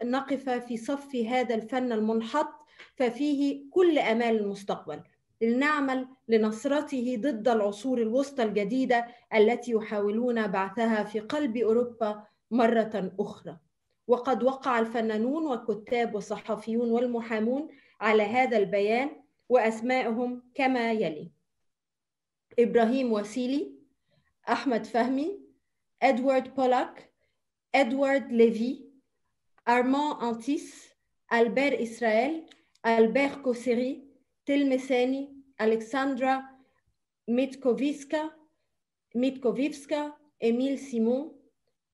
نقف في صف هذا الفن المنحط ففيه كل آمال المستقبل، لنعمل لنصرته ضد العصور الوسطى الجديدة التي يحاولون بعثها في قلب أوروبا مرة أخرى. وقد وقع الفنانون والكتاب والصحفيون والمحامون على هذا البيان، وأسمائهم كما يلي: إبراهيم وسيلي، أحمد فهمي، إدوارد بولاك، إدوارد ليفي، أرمان أنتيس، ألبير إسرائيل، ألبير كوسيري، تلمساني، ألكسندرا ميتكوفيفسكا، إميل سيمون،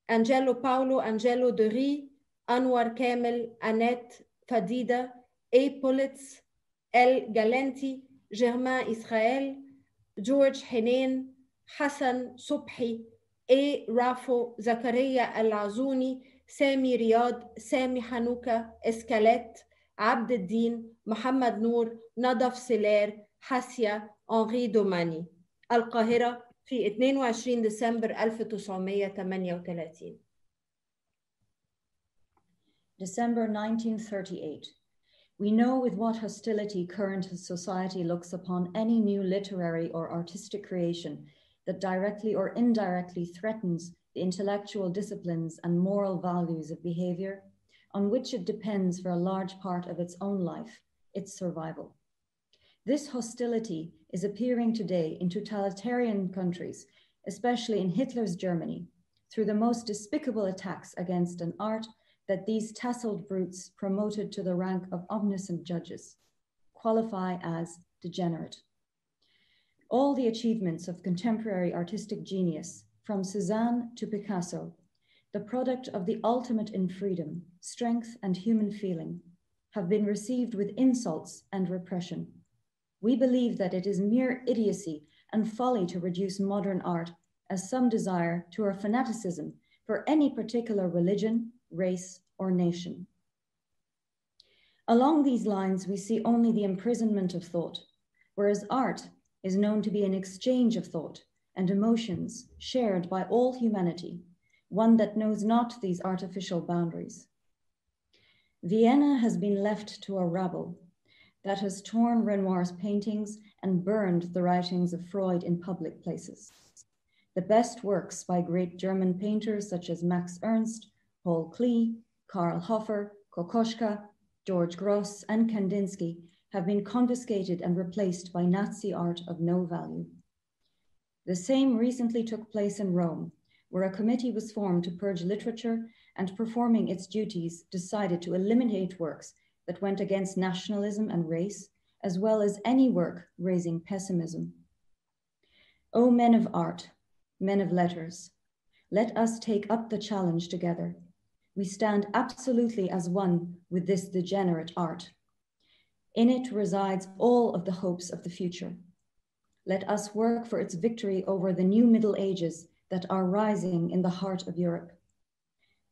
أنجيلو باولو أنجيلو دوري، أنور كامل، أنات فديدة، إي بوليتس، إل جالنتي، جيرمان إسرائيل، جورج حنين، حسن صبحي، إي رافو، زكريا العزوني، سامي رياض، سامي حنوكة، إسكالات، عبد الدين، محمد نور، نضف سلير، حسيا، أنري دوماني. القاهرة في 22 ديسمبر 1938. December 1938. We know with what hostility current society looks upon any new literary or artistic creation that directly or indirectly threatens the intellectual disciplines and moral values of behavior on which it depends for a large part of its own life, its survival. This hostility is appearing today in totalitarian countries, especially in Hitler's Germany, through the most despicable attacks against an art that these tasseled brutes promoted to the rank of omniscient judges qualify as degenerate. All the achievements of contemporary artistic genius, from Cézanne to Picasso, the product of the ultimate in freedom, strength, and human feeling, have been received with insults and repression. We believe that it is mere idiocy and folly to reduce modern art, as some desire, to a fanaticism for any particular religion, race, or nation. Along these lines, we see only the imprisonment of thought, whereas art is known to be an exchange of thought and emotions shared by all humanity, one that knows not these artificial boundaries. Vienna has been left to a rabble. that has torn Renoir's paintings and burned the writings of Freud in public places. The best works by great German painters such as Max Ernst, Paul Klee, Karl Hoffer, Kokoschka, George Gross, and Kandinsky have been confiscated and replaced by Nazi art of no value. The same recently took place in Rome, where a committee was formed to purge literature and, performing its duties, decided to eliminate works that went against nationalism and race, as well as any work raising pessimism. O men of art, men of letters, let us take up the challenge together. We stand absolutely as one with this degenerate art. In it resides all of the hopes of the future. Let us work for its victory over the new Middle Ages that are rising in the heart of Europe.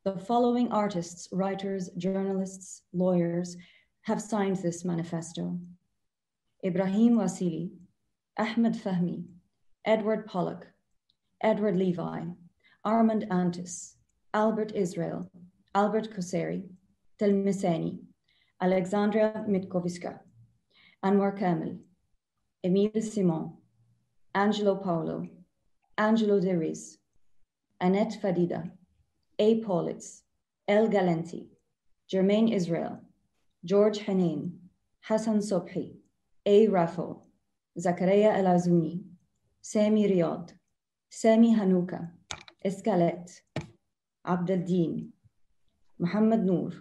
The following artists, writers, journalists, lawyers have signed this manifesto: Ibrahim Wasili, Ahmed Fahmi, Edward Pollock, Edward Levi, Armand Antis, Albert Israel, Albert Kosseri, Telmiseni, Alexandra Mitkoviska, Anwar Kamel, Emile Simon, Angelo Paolo, Angelo De Riz, Annette Fadida, A. Paulitz, El Galenti, Jermaine Israel, George Hanin, Hassan Sobhi, A. Rafo, Zakaria El Azouni, Sami Riyad, Sami Hanuka, Escalet, Abdeldin, Muhammad Noor,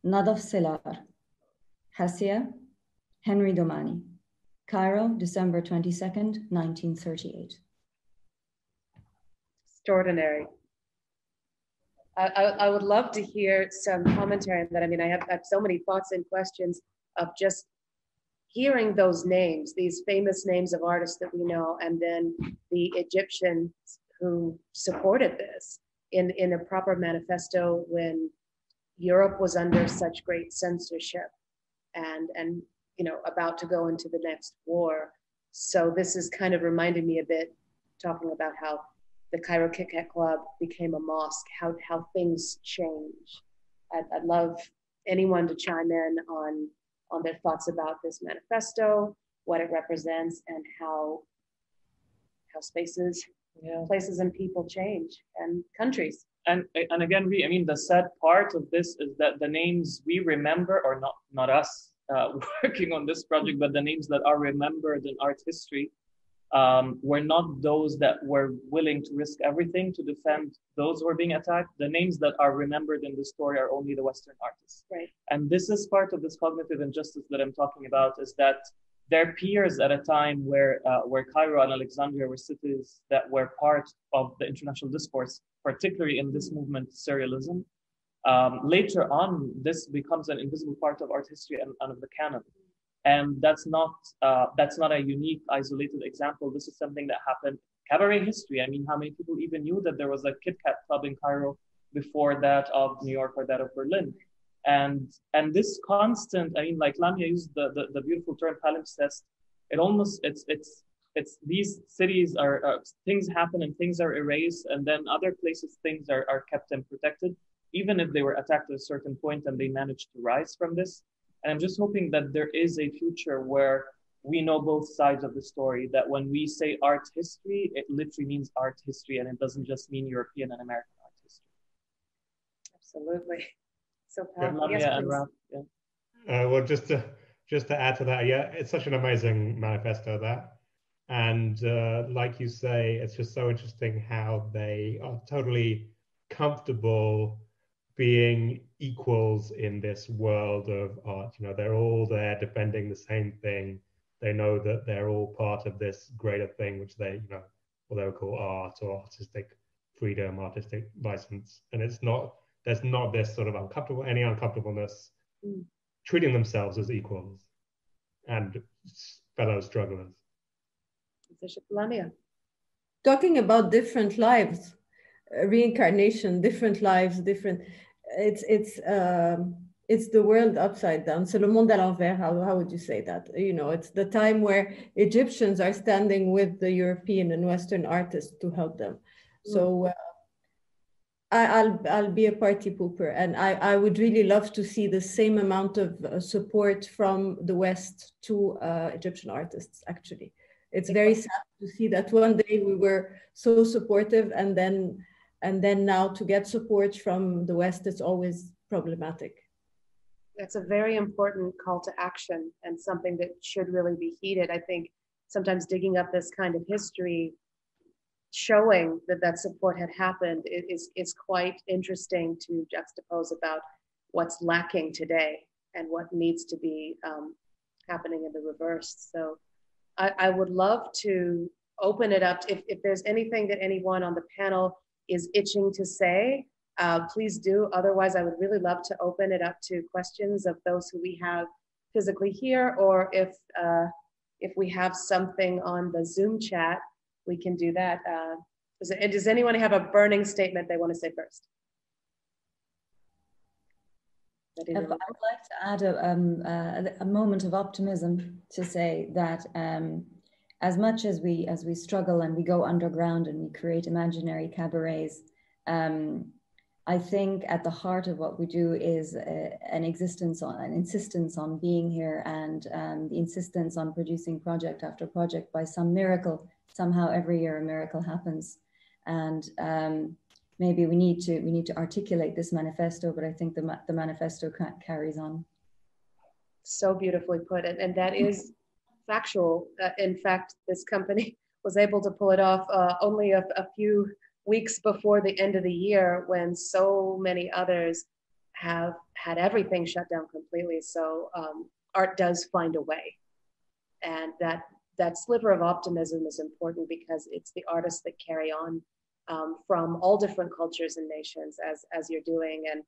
Nadaf Selar, Hassia, Henry Domani. Cairo, December 22nd, 1938. Extraordinary. I would love to hear some commentary on that. I mean, I have so many thoughts and questions of just hearing those names, these famous names of artists that we know, and then the Egyptians who supported this in a proper manifesto when Europe was under such great censorship and you know, about to go into the next war. So this is kind of reminding me a bit, talking about how the Cairo KitKat Club became a mosque, how things change. I'd love anyone to chime in on their thoughts about this manifesto, what it represents, and how spaces, places and people change, and countries. And again, I mean, the sad part of this is that the names we remember, or not us working on this project, but the names that are remembered in art history were not those that were willing to risk everything to defend those who were being attacked. The names that are remembered in the story are only the Western artists. Right. And this is part of this cognitive injustice that I'm talking about, is that their peers at a time where Cairo and Alexandria were cities that were part of the international discourse, particularly in this movement, Surrealism. Later on, this becomes an invisible part of art history and of the canon. And that's not a unique, isolated example. This is something that happened cabaret history. I mean, how many people even knew that there was a KitKat Club in Cairo before that of New York or that of Berlin? And this constant, I mean, like Lamia used the beautiful term palimpsest. It's these cities are things happen and things are erased, and then other places things are kept and protected, even if they were attacked at a certain point and they managed to rise from this. And I'm just hoping that there is a future where we know both sides of the story, that when we say art history, it literally means art history, and it doesn't just mean European and American art history. Absolutely. So powerful. Yes, and Raph, well, just to add to that, yeah, it's such an amazing manifesto, that. And like you say, it's just so interesting how they are totally comfortable being equals in this world of art. You know, they're all there defending the same thing. They know that they're all part of this greater thing, which they, you know, what they would call art or artistic freedom, artistic license. And there's not this sort of uncomfortableness, treating themselves as equals and fellow strugglers. Lamia. Talking about different lives, reincarnation, different lives, different. It's the world upside down. C'est le monde à l'envers. How would you say that? You know, it's the time where Egyptians are standing with the European and Western artists to help them. So I'll be a party pooper, and I would really love to see the same amount of support from the West to Egyptian artists. Actually, it's very sad to see that one day we were so supportive, and then now to get support from the West, it's always problematic. That's a very important call to action and something that should really be heeded. I think sometimes digging up this kind of history, showing that support had happened is quite interesting to juxtapose about what's lacking today and what needs to be happening in the reverse. So I would love to open it up. If there's anything that anyone on the panel is itching to say, please do. Otherwise, I would really love to open it up to questions of those who we have physically here, or if we have something on the Zoom chat, we can do that. Does anyone have a burning statement they want to say first? I'd like to add a moment of optimism to say that as much as we struggle and we go underground and we create imaginary cabarets, I think at the heart of what we do is an insistence on being here, and the insistence on producing project after project. By some miracle, somehow every year a miracle happens, and maybe we need to articulate this manifesto. But I think the manifesto carries on. So beautifully put, and that is factual. In fact, this company was able to pull it off only a few weeks before the end of the year, when so many others have had everything shut down completely. So art does find a way, and that sliver of optimism is important because it's the artists that carry on from all different cultures and nations, as you're doing. And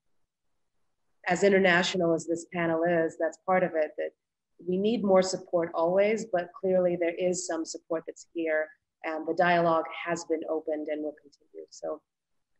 as international as this panel is, that's part of it, that we need more support always, but clearly there is some support that's here, and the dialogue has been opened and will continue. So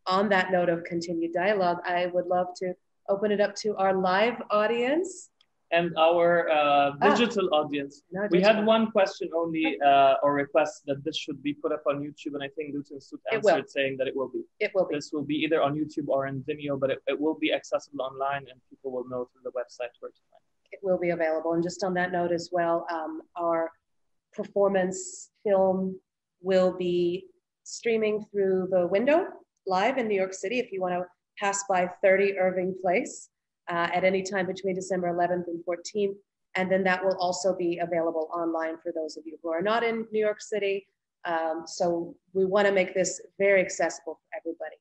on that note of continued dialogue, I would love to open it up to our live audience. And our digital audience. We had one question only, or request that this should be put up on YouTube, and I think Goethe-Institut answered saying that it will be. It will be. This will be either on YouTube or in Vimeo, but it will be accessible online, and people will know through the website where to find it. It will be available. And just on that note as well, our performance film will be streaming through the window live in New York City if you want to pass by 30 Irving Place at any time between December 11th and 14th. And then that will also be available online for those of you who are not in New York City. So we want to make this very accessible for everybody.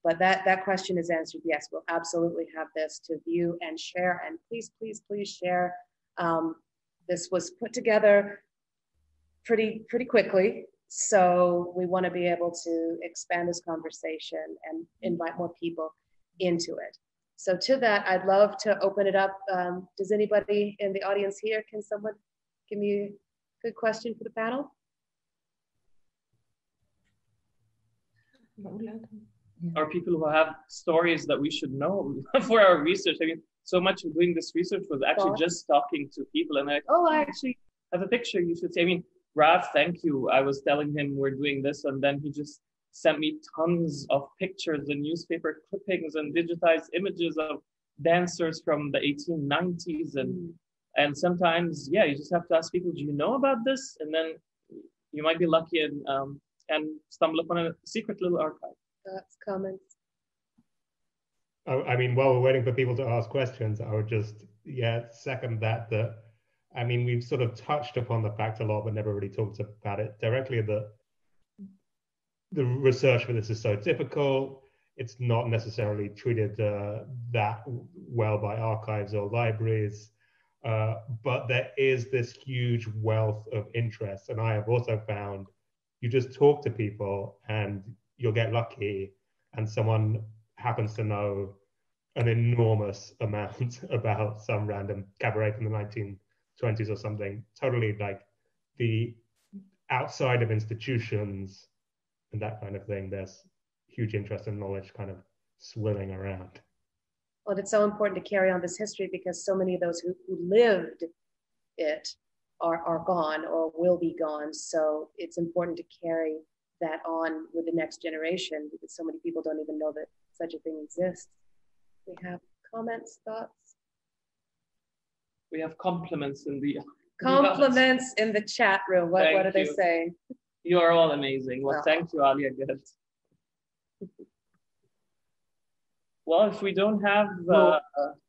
But that question is answered. Yes, we'll absolutely have this to view and share. And please, please, please share. This was put together pretty quickly. So we want to be able to expand this conversation and invite more people into it. So to that, I'd love to open it up. Does anybody in the audience here, can someone give me a good question for the panel? Or people who have stories that we should know for our research. I mean, so much of doing this research was actually just talking to people, and like, oh, I actually have a picture you should see. I mean, Raph, thank you. I was telling him we're doing this, and then he just sent me tons of pictures and newspaper clippings and digitized images of dancers from the 1890s. And sometimes, yeah, you just have to ask people, do you know about this? And then you might be lucky and stumble upon a secret little archive. That's comments. I mean, while we're waiting for people to ask questions, I would just, second that I mean, we've sort of touched upon the fact a lot, but never really talked about it directly. The research for this is so difficult. It's not necessarily treated that well by archives or libraries, but there is this huge wealth of interest. And I have also found you just talk to people and you'll get lucky, and someone happens to know an enormous amount about some random cabaret from the 1920s or something, totally like the outside of institutions and that kind of thing. There's huge interest and knowledge kind of swirling around. Well, it's so important to carry on this history because so many of those who lived it are gone or will be gone. So it's important to carry that on with the next generation, because so many people don't even know that such a thing exists. We have comments, thoughts? We have compliments in the Compliments in the chat room. What are they saying? You are all amazing. Well, thank you, Alia. Good. Well, if we don't have...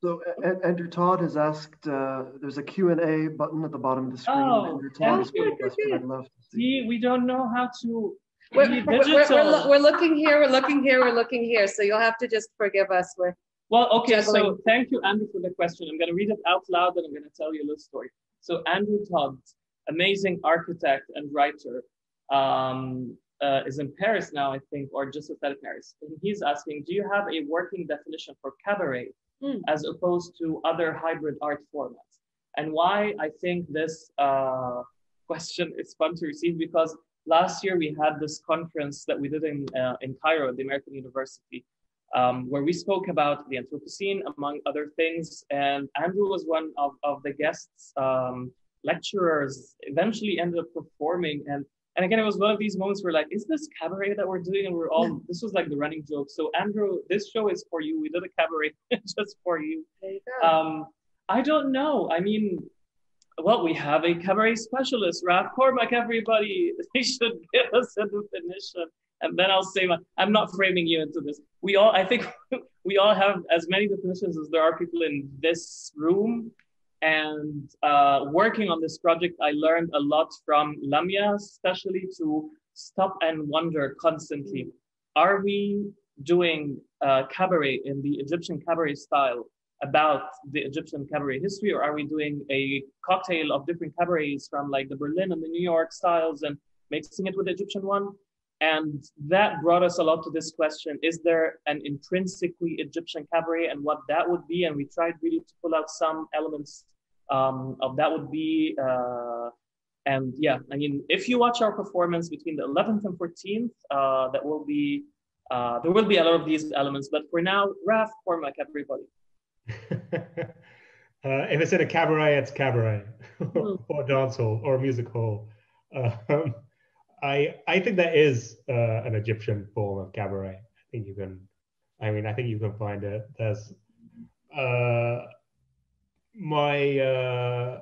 so Andrew Todd has asked, there's a Q&A button at the bottom of the screen. Andrew Todd has put a question I'd love to see. We don't know how to... We're looking here. So you'll have to just forgive us with... Well, okay, so thank you, Andrew, for the question. I'm going to read it out loud and I'm going to tell you a little story. So Andrew Todd, amazing architect and writer, is in Paris now, I think, or just outside of Paris. And he's asking, do you have a working definition for cabaret as opposed to other hybrid art formats? And why I think this question is fun to receive, because last year we had this conference that we did in Cairo at the American University, where we spoke about the Anthropocene, among other things. And Andrew was one of the guests, lecturers, eventually ended up performing. And again, it was one of these moments where like, is this cabaret that we're doing? And we're all, this was like the running joke. So Andrew, this show is for you. We did a cabaret just for you. There you go. I don't know. I mean, well, we have a cabaret specialist, Raph Cormack, everybody. They should give us a definition. And then I'll say, I'm not framing you into this. I think we all have as many definitions as there are people in this room. And working on this project, I learned a lot from Lamia, especially to stop and wonder constantly. Are we doing cabaret in the Egyptian cabaret style about the Egyptian cabaret history, or are we doing a cocktail of different cabarets from like the Berlin and the New York styles and mixing it with the Egyptian one? And that brought us a lot to this question, is there an intrinsically Egyptian cabaret and what that would be? And we tried really to pull out some elements of that would be, and yeah, I mean, if you watch our performance between the 11th and 14th, there will be a lot of these elements, but for now, Raph Cormack, everybody. If it's in a cabaret, it's cabaret, or dance hall, or music hall. I think there is an Egyptian form of cabaret. I think you can find it. There's my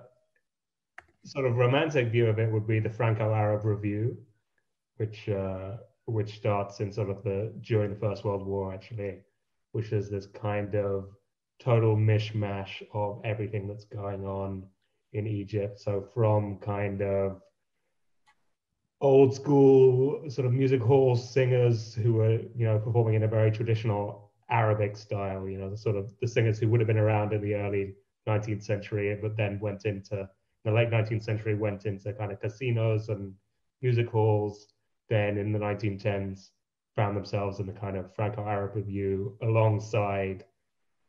sort of romantic view of it would be the Franco-Arab Review, which starts in sort of during the First World War, actually, which is this kind of total mishmash of everything that's going on in Egypt. So from kind of old school sort of music hall singers who were, performing in a very traditional Arabic style, the singers who would have been around in the early 19th century, but then the late 19th century went into kind of casinos and music halls. Then in the 1910s, found themselves in the kind of Franco-Arab Review alongside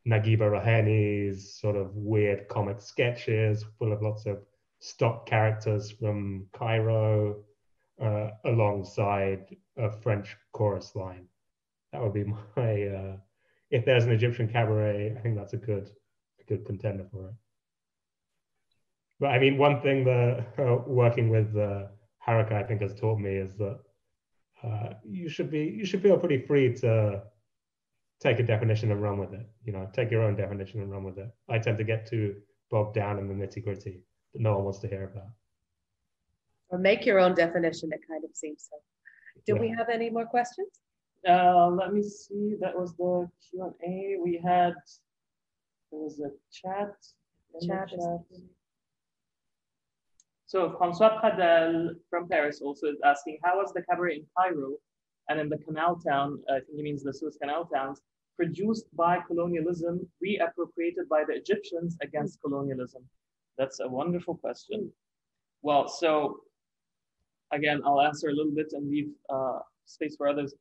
Naguibah Raheni's sort of weird comic sketches full of lots of stock characters from Cairo, alongside a French chorus line. That would be my, if there's an Egyptian cabaret, I think that's a good contender for it. But I mean, one thing that working with HaRaKa, I think, has taught me is that you should feel pretty free to take a definition and run with it. Take your own definition and run with it. I tend to get too bogged down in the nitty-gritty that no one wants to hear about. Or make your own definition, it kind of seems so. Do we have any more questions? Let me see. That was the Q&A. There was a chat. So François Pradel from Paris also is asking, how was the cabaret in Cairo and in the canal town, I think he means the Suez Canal towns, produced by colonialism, reappropriated by the Egyptians against colonialism? That's a wonderful question. Well, so again, I'll answer a little bit and leave space for others.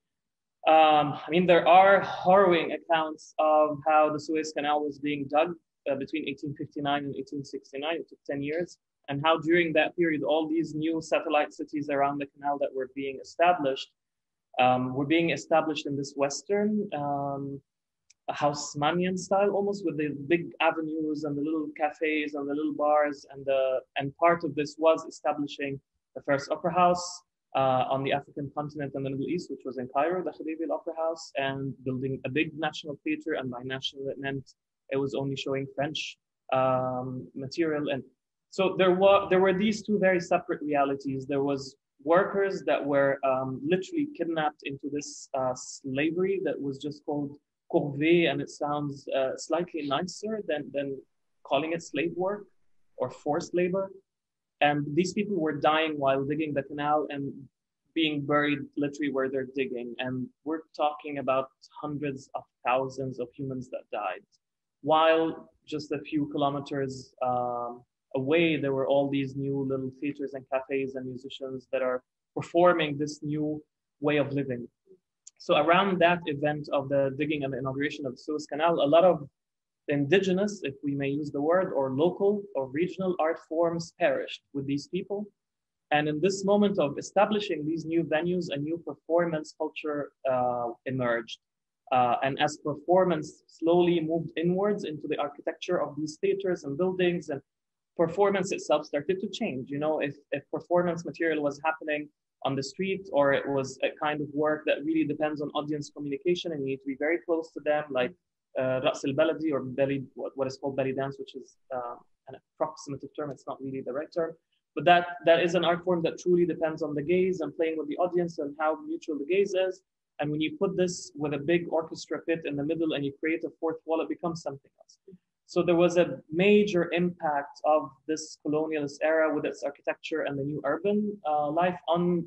I mean, there are harrowing accounts of how the Suez Canal was being dug between 1859 and 1869. It took 10 years. And how during that period, all these new satellite cities around the canal that were being established in this Western Haussmannian style, almost, with the big avenues and the little cafes and the little bars. And part of this was establishing the first opera house, on the African continent and the Middle East, which was in Cairo, the Khedive Opera House, and building a big national theater. And by national, it meant it was only showing French material. And so there were these two very separate realities. There was workers that were literally kidnapped into this slavery that was just called corvée, and it sounds slightly nicer than calling it slave work or forced labor. And these people were dying while digging the canal and being buried literally where they're digging. And we're talking about hundreds of thousands of humans that died. While just a few kilometers away, there were all these new little theaters and cafes and musicians that are performing this new way of living. So around that event of the digging and the inauguration of the Suez Canal, a lot of indigenous, if we may use the word, or local or regional art forms perished with these people. And in this moment of establishing these new venues, a new performance culture emerged. And as performance slowly moved inwards into the architecture of these theaters and buildings, and performance itself started to change. You know, if performance material was happening on the street, or it was a kind of work that really depends on audience communication and you need to be very close to them, like Ras al-Baladi, or belly, what is called belly dance, which is an approximative term, it's not really the right term. But that is an art form that truly depends on the gaze and playing with the audience and how mutual the gaze is. And when you put this with a big orchestra pit in the middle and you create a fourth wall, it becomes something else. So there was a major impact of this colonialist era with its architecture and the new urban life on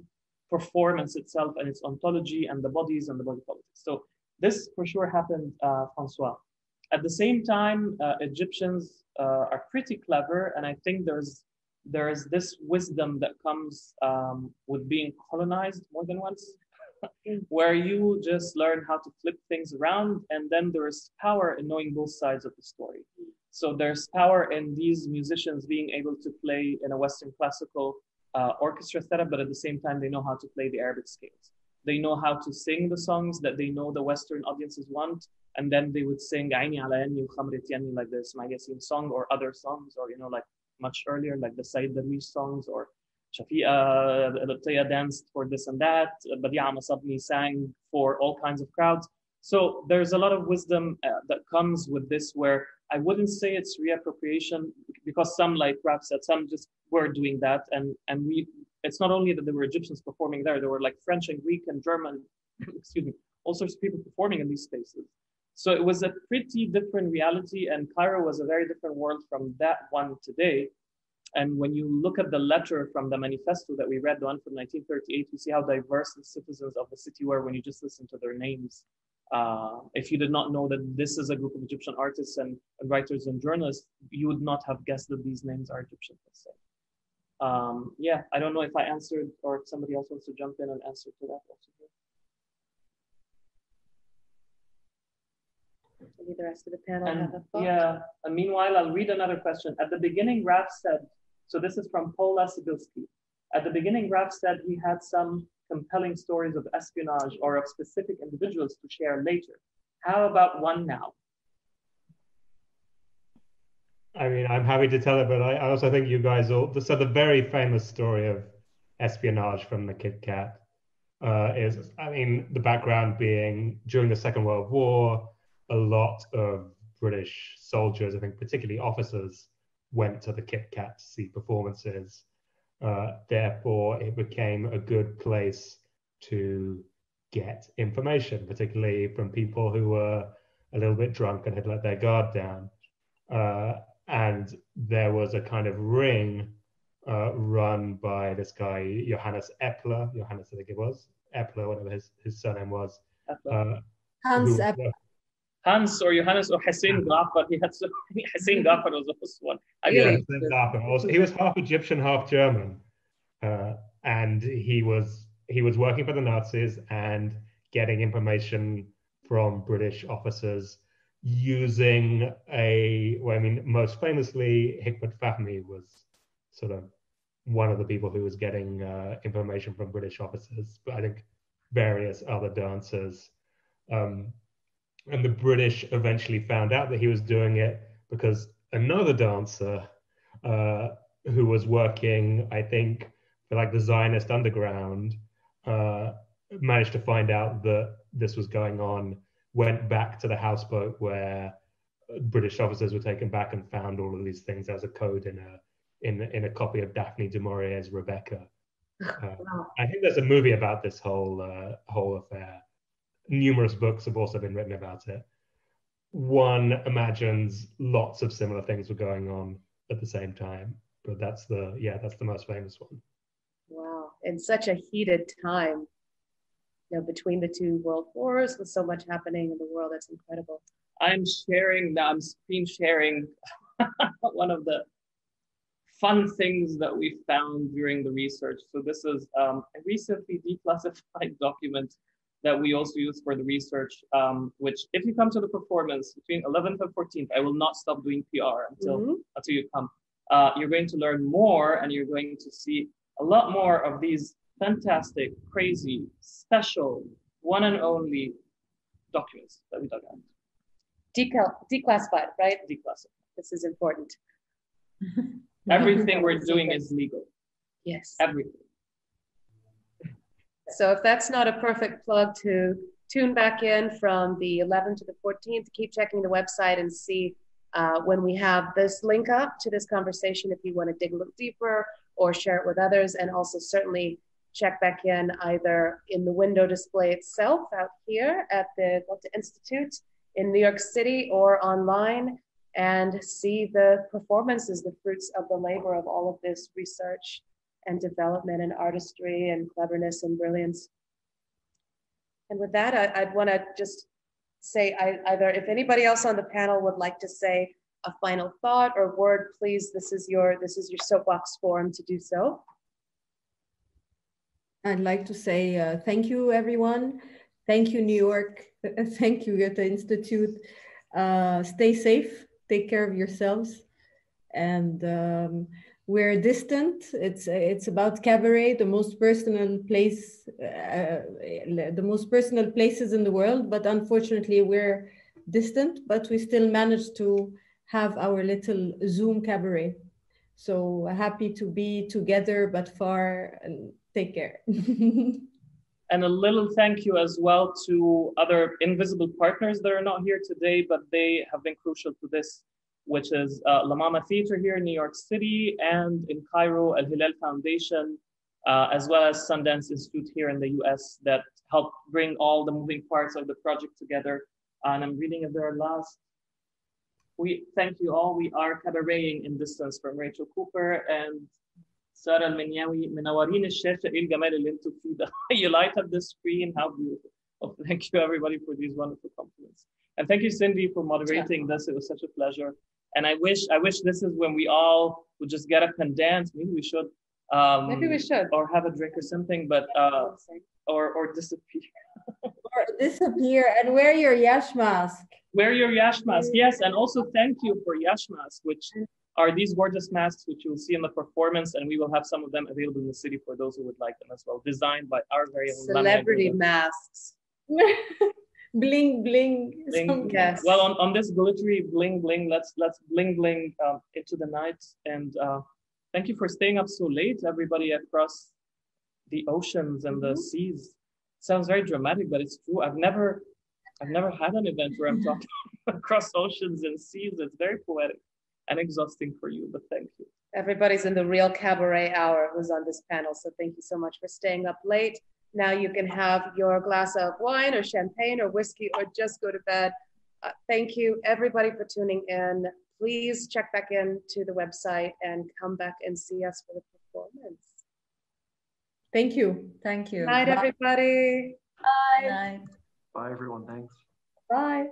performance itself and its ontology and the bodies and the body politics. So this for sure happened, Francois. At the same time, Egyptians are pretty clever, and I think there's this wisdom that comes with being colonized more than once, where you just learn how to flip things around, and then there's power in knowing both sides of the story. So there's power in these musicians being able to play in a Western classical orchestra setup, but at the same time, they know how to play the Arabic scales. They know how to sing the songs that they know the Western audiences want, and then they would sing Aini ala yanni wa khamrit yanni, like the Ismail Yassin song, or other songs, or like much earlier, like the Sayyid Darwish songs, or Shafi'a Lutaya danced for this and that, Badi'a Masabni sang for all kinds of crowds. So there's a lot of wisdom that comes with this, where I wouldn't say it's reappropriation, because some, like Raph said, some just were doing that, and it's not only that there were Egyptians performing there were like French and Greek and German, excuse me, all sorts of people performing in these spaces. So it was a pretty different reality, and Cairo was a very different world from that one today. And when you look at the letter from the Manifesto that we read, the one from 1938, you see how diverse the citizens of the city were when you just listen to their names. If you did not know that this is a group of Egyptian artists and writers and journalists, you would not have guessed that these names are Egyptian, let's say. Yeah, I don't know if I answered, or if somebody else wants to jump in and answer to that also. Maybe the rest of the panel have a thought. Yeah, and meanwhile, I'll read another question. At the beginning, Raph said, so this is from Paula Sibilsky. At the beginning, Raph said he had some compelling stories of espionage or of specific individuals to share later. How about one now? I mean, I'm happy to tell it, but I also think you guys all, so the very famous story of espionage from the KitKat is, I mean, the background being during the Second World War, a lot of British soldiers, I think particularly officers, went to the KitKat to see performances. Therefore, it became a good place to get information, particularly from people who were a little bit drunk and had let their guard down. And there was a kind of ring run by this guy, Johannes Epler, I think it was, Epler, whatever his surname was. Hans Epler. Hans or Johannes or Hussein Ghaffar. He had so many. Hussein Ghaffar was the first one. Also, he was half Egyptian, half German. And he was working for the Nazis and getting information from British officers using most famously, Hikmat Fahmy was sort of one of the people who was getting information from British officers, but I think various other dancers. And the British eventually found out that he was doing it because another dancer who was working, I think, for like the Zionist underground, managed to find out that this was going on, went back to the houseboat where British officers were taken back and found all of these things as a code in a copy of Daphne du Maurier's Rebecca. Wow. I think there's a movie about this whole affair. Numerous books have also been written about it. One imagines lots of similar things were going on at the same time, but that's the most famous one. Wow. In such a heated time, between the two world wars, with so much happening in the world, that's incredible. I'm screen sharing one of the fun things that we found during the research. So this is a recently declassified document that we also use for the research, which if you come to the performance between 11th and 14th, I will not stop doing PR until you come. You're going to learn more, and you're going to see a lot more of these fantastic, crazy, special, one and only documents that we dug out. Declassified, right? Declassified. This is important. Everything we're doing is legal. Yes. Everything. So if that's not a perfect plug to tune back in from the 11th to the 14th, keep checking the website and see when we have this link up to this conversation if you want to dig a little deeper or share it with others. And also certainly check back in either in the window display itself out here at the Goethe-Institut in New York City or online and see the performances, the fruits of the labor of all of this research and development and artistry and cleverness and brilliance. And with that, I'd want to just say either if anybody else on the panel would like to say a final thought or word, please, this is your soapbox forum to do so. I'd like to say thank you, everyone. Thank you, New York. Thank you, Goethe-Institut. Stay safe, take care of yourselves. And we're distant. It's about cabaret, the most personal place, the most personal places in the world. But unfortunately, we're distant. But we still managed to have our little Zoom cabaret. So happy to be together, but far. And take care. And a little thank you as well to other invisible partners that are not here today, but they have been crucial to this, which is La Mama Theater here in New York City and in Cairo, Al Hilal Foundation, as well as Sundance Institute here in the US that helped bring all the moving parts of the project together. And I'm reading at their last. We thank you all. We are cabareting in distance from Rachel Cooper and Sarah Al-Minyawi. منورين الشاشة إيه الجمال اللي انتوا فيه ده. You light up the screen, how beautiful. Oh, thank you everybody for these wonderful compliments. And thank you, Cindy, for moderating this. It was such a pleasure. And I wish this is when we all would just get up and dance. Maybe we should. Maybe we should. Or have a drink or something, but or disappear. Or disappear and wear your yash mask. Wear your yash mask, yes. And also thank you for yash masks, which are these gorgeous masks, which you'll see in the performance, and we will have some of them available in the city for those who would like them as well. Designed by our very own celebrity masks. Bling bling. Yes. Well, on this glittery bling bling, let's bling bling into the night. And thank you for staying up so late, everybody across the oceans and the seas. Sounds very dramatic, but it's true. I've never had an event where I'm talking across oceans and seas. It's very poetic and exhausting for you, but thank you. Everybody's in the real cabaret hour who's on this panel, so thank you so much for staying up late. Now you can have your glass of wine or champagne or whiskey or just go to bed. Thank you, everybody, for tuning in. Please check back in to the website and come back and see us for the performance. Thank you. Thank you. Good night, everybody. Bye. Good night. Bye, everyone. Thanks. Bye.